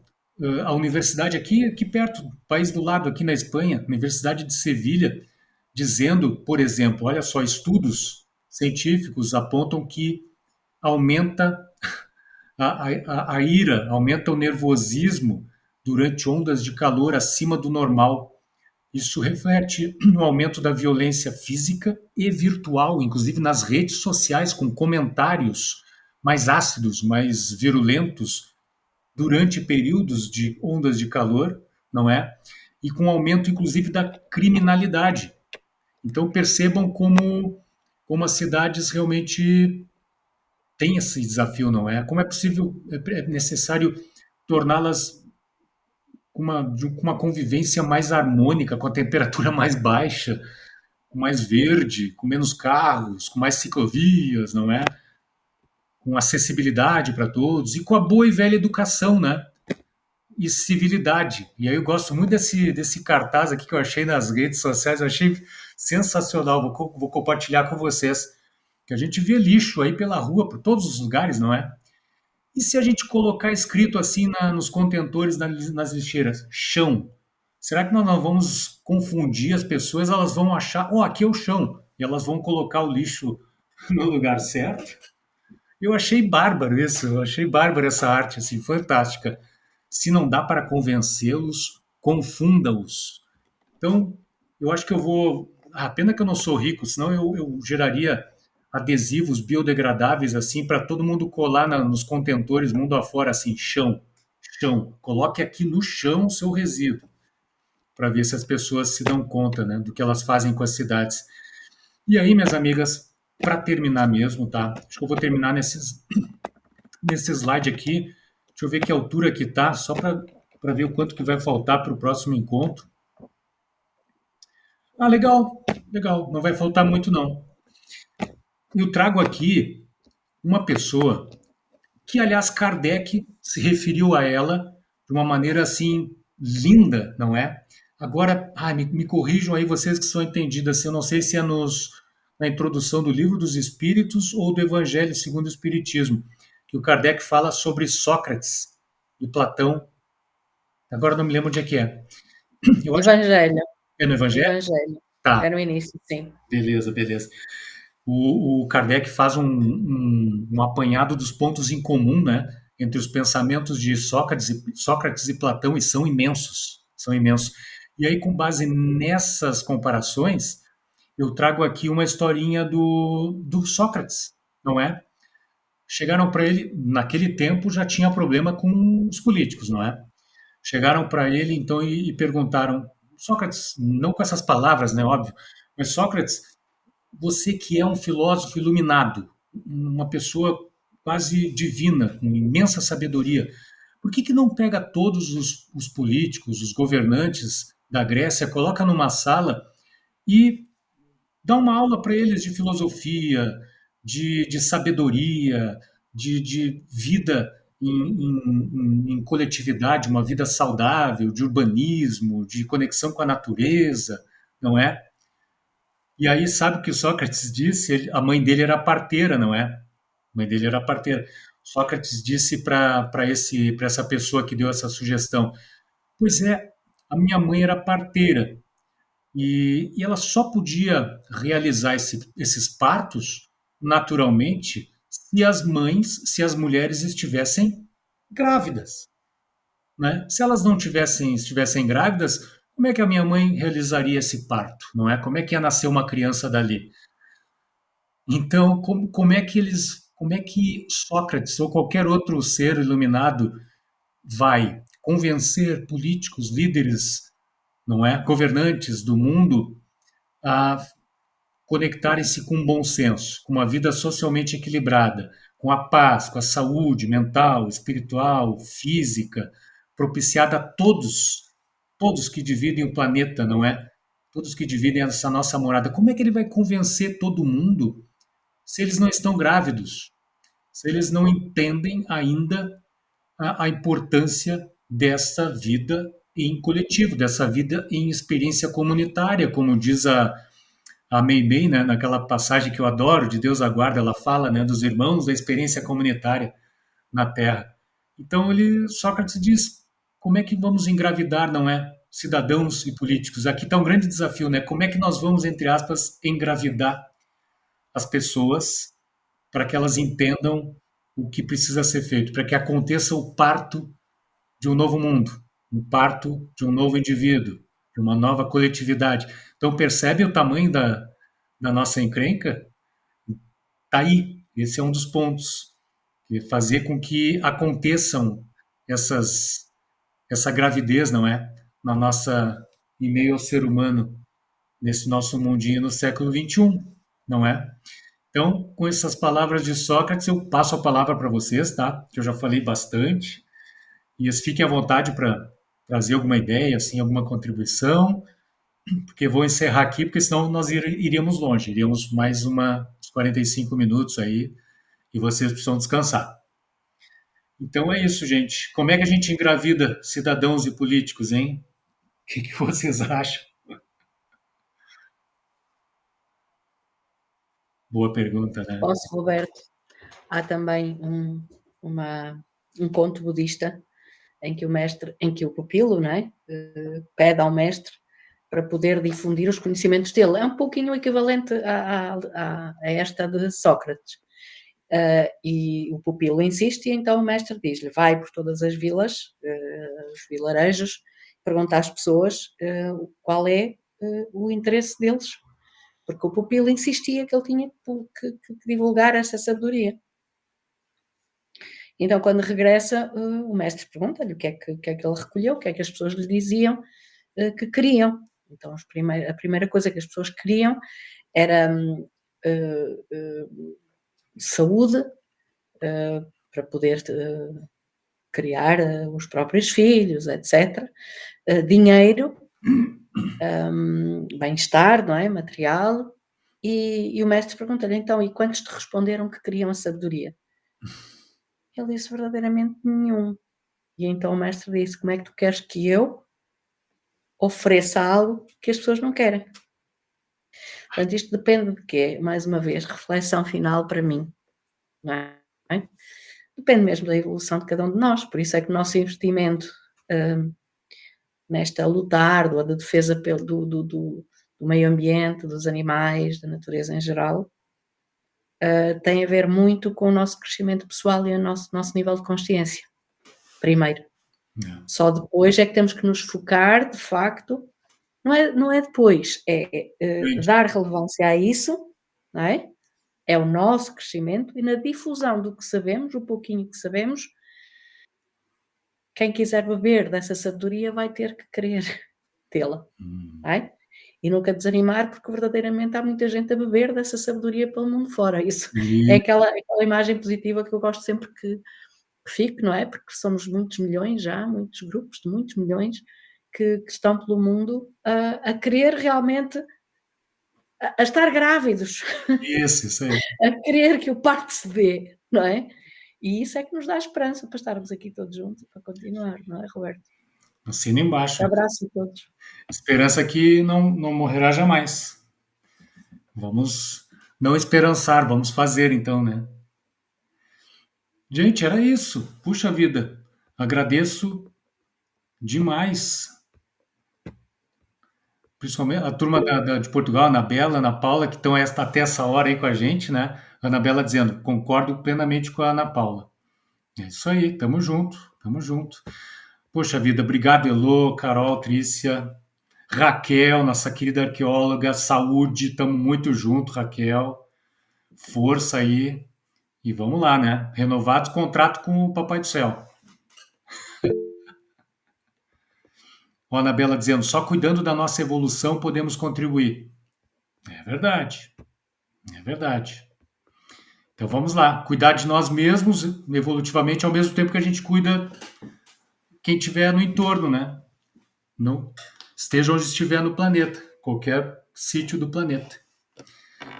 a universidade aqui perto, país do lado, aqui na Espanha, Universidade de Sevilha, dizendo, por exemplo, olha só, estudos científicos apontam que aumenta a ira, aumenta o nervosismo durante ondas de calor acima do normal. Isso reflete no aumento da violência física e virtual, inclusive nas redes sociais, com comentários mais ácidos, mais virulentos, durante períodos de ondas de calor, não é? E com aumento, inclusive, da criminalidade. Então, percebam como as cidades realmente têm esse desafio, não é? Como é possível, é necessário torná-las com uma convivência mais harmônica, com a temperatura mais baixa, com mais verde, com menos carros, com mais ciclovias, não é? Com acessibilidade para todos e com a boa e velha educação, né? E civilidade. E aí eu gosto muito desse cartaz aqui que eu achei nas redes sociais, eu achei sensacional, vou compartilhar com vocês, que a gente vê lixo aí pela rua, por todos os lugares, não é? E se a gente colocar escrito assim nos contentores, nas lixeiras, chão, será que nós não vamos confundir as pessoas? Elas vão achar, aqui é o chão, e elas vão colocar o lixo no lugar certo? Eu achei bárbaro isso, eu achei bárbaro essa arte, assim, fantástica. Se não dá para convencê-los, confunda-os. Então, eu acho que eu vou. Pena que eu não sou rico, senão eu geraria adesivos biodegradáveis assim para todo mundo colar nos contentores mundo afora, assim, chão, chão. Coloque aqui no chão o seu resíduo, para ver se as pessoas se dão conta, né, do que elas fazem com as cidades. E aí, minhas amigas, para terminar mesmo, tá? Acho que eu vou terminar nesse slide aqui. Deixa eu ver que altura que tá, só para ver o quanto que vai faltar para o próximo encontro. Legal, legal. Não vai faltar muito, não. Eu trago aqui uma pessoa que, aliás, Kardec se referiu a ela de uma maneira, assim, linda, não é? Agora, me corrijam aí vocês que são entendidos, assim, eu não sei se é na introdução do Livro dos Espíritos ou do Evangelho segundo o Espiritismo, que o Kardec fala sobre Sócrates e Platão. Agora não me lembro onde é que é. Evangelho. É no Evangelho? Evangelho. Tá. É no início, sim. Beleza. O Kardec faz um apanhado dos pontos em comum, né, entre os pensamentos de Sócrates e Platão, e são imensos, são imensos. E aí, com base nessas comparações, eu trago aqui uma historinha do Sócrates, não é? Chegaram para ele, naquele tempo já tinha problema com os políticos, não é? Chegaram para ele, então, e perguntaram, Sócrates, não com essas palavras, né, óbvio, mas Sócrates, você que é um filósofo iluminado, uma pessoa quase divina, com imensa sabedoria, por que não pega todos os políticos, os governantes da Grécia, coloca numa sala e dá uma aula para eles de filosofia, de sabedoria, de vida em coletividade, uma vida saudável, de urbanismo, de conexão com a natureza, não é? E aí, sabe o que Sócrates disse? A mãe dele era parteira, não é? A mãe dele era parteira. Sócrates disse para essa pessoa que deu essa sugestão: pois é, a minha mãe era parteira e ela só podia realizar esses partos naturalmente se as mulheres estivessem grávidas, né? Se elas não estivessem grávidas, como é que a minha mãe realizaria esse parto, não é? Como é que ia nascer uma criança dali? Então, como é que Sócrates ou qualquer outro ser iluminado vai convencer políticos, líderes, não é, governantes do mundo a conectarem-se com o bom senso, com uma vida socialmente equilibrada, com a paz, com a saúde mental, espiritual, física, propiciada a todos que dividem o planeta, não é? Todos que dividem essa nossa morada. Como é que ele vai convencer todo mundo se eles não estão grávidos? Se eles não entendem ainda a importância dessa vida em coletivo, dessa vida em experiência comunitária, como diz a Meimei, né, naquela passagem que eu adoro, de Deus Aguarda, ela fala, né, dos irmãos da experiência comunitária na Terra. Então, Sócrates diz, como é que vamos engravidar, não é? Cidadãos e políticos. Aqui está um grande desafio, né? Como é que nós vamos, entre aspas, engravidar as pessoas para que elas entendam o que precisa ser feito, para que aconteça o parto de um novo mundo, o parto de um novo indivíduo, de uma nova coletividade. Então, percebe o tamanho da nossa encrenca? Está aí. Esse é um dos pontos. Fazer com que aconteçam essa gravidez, não é? Na nossa, em meio ao ser humano, nesse nosso mundinho no século XXI, não é? Então, com essas palavras de Sócrates, eu passo a palavra para vocês, tá? Que eu já falei bastante. E fiquem à vontade para trazer alguma ideia, assim, alguma contribuição, porque vou encerrar aqui, porque senão nós iríamos longe, iríamos mais uns 45 minutos aí, e vocês precisam descansar. Então é isso, gente. Como é que a gente engravida cidadãos e políticos, hein? O que vocês acham? Boa pergunta, né? Posso, Roberto? Há também um conto budista em que o pupilo, não é, pede ao mestre para poder difundir os conhecimentos dele. É um pouquinho equivalente a esta de Sócrates. E o pupilo insiste, e então o mestre diz-lhe, vai por todas as vilas, os vilarejos, pergunta às pessoas qual é o interesse deles, porque o pupilo insistia que ele tinha que divulgar essa sabedoria. Então, quando regressa, o mestre pergunta-lhe o que é que ele recolheu, o que é que as pessoas lhe diziam que queriam. Então, a primeira coisa que as pessoas queriam era saúde, para poder criar os próprios filhos, etc. Dinheiro, bem-estar, não é? Material. E o mestre pergunta-lhe, então, e quantos te responderam que queriam a sabedoria? Ele disse verdadeiramente nenhum. E então o mestre disse, como é que tu queres que eu ofereça algo que as pessoas não querem? Portanto, isto depende de quê? Mais uma vez, reflexão final para mim. Não é? Depende mesmo da evolução de cada um de nós. Por isso é que o nosso investimento nesta luta árdua de defesa do meio ambiente, dos animais, da natureza em geral, tem a ver muito com o nosso crescimento pessoal e o nosso nível de consciência, primeiro. Só depois é que temos que nos focar, de facto, não é depois, é dar relevância a isso, não é? É o nosso crescimento e na difusão do que sabemos, o pouquinho que sabemos, quem quiser beber dessa sabedoria vai ter que querer tê-la, não é? E nunca desanimar, porque verdadeiramente há muita gente a beber dessa sabedoria pelo mundo fora. Isso é aquela imagem positiva que eu gosto sempre que fique, não é? Porque somos muitos milhões já, muitos grupos de muitos milhões que estão pelo mundo a querer realmente a estar grávidos. Isso aí. A querer que o parto se dê, não é? E isso é que nos dá esperança para estarmos aqui todos juntos e para continuar, não é, Roberto? Assina embaixo. Um abraço a todos. Esperança que não morrerá jamais. Vamos não esperançar, vamos fazer então, né? Gente, era isso. Puxa vida. Agradeço demais. Principalmente a turma de Portugal, a Anabela, Ana Paula, que estão até essa hora aí com a gente, né? A Anabela dizendo, concordo plenamente com a Ana Paula. É isso aí, tamo junto, tamo junto. Poxa vida, obrigado, Elô, Carol, Trícia, Raquel, nossa querida arqueóloga, saúde, tamo muito junto, Raquel. Força aí. E vamos lá, né? Renovado contrato com o Papai do Céu. Ó, a Anabela dizendo, só cuidando da nossa evolução podemos contribuir. É verdade. É verdade. Então vamos lá, cuidar de nós mesmos evolutivamente ao mesmo tempo que a gente cuida quem estiver no entorno, né? Não esteja onde estiver no planeta, qualquer sítio do planeta.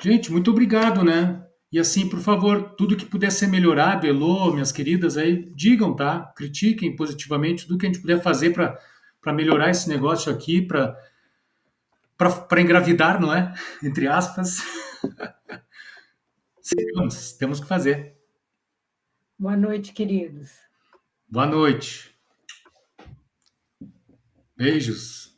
Gente, muito obrigado, né? E assim, por favor, tudo que puder ser melhorado, Elô, minhas queridas, aí digam, tá? Critiquem positivamente tudo que a gente puder fazer para melhorar esse negócio aqui, para engravidar, não é? Entre aspas. Temos que fazer. Boa noite, queridos. Boa noite. Beijos.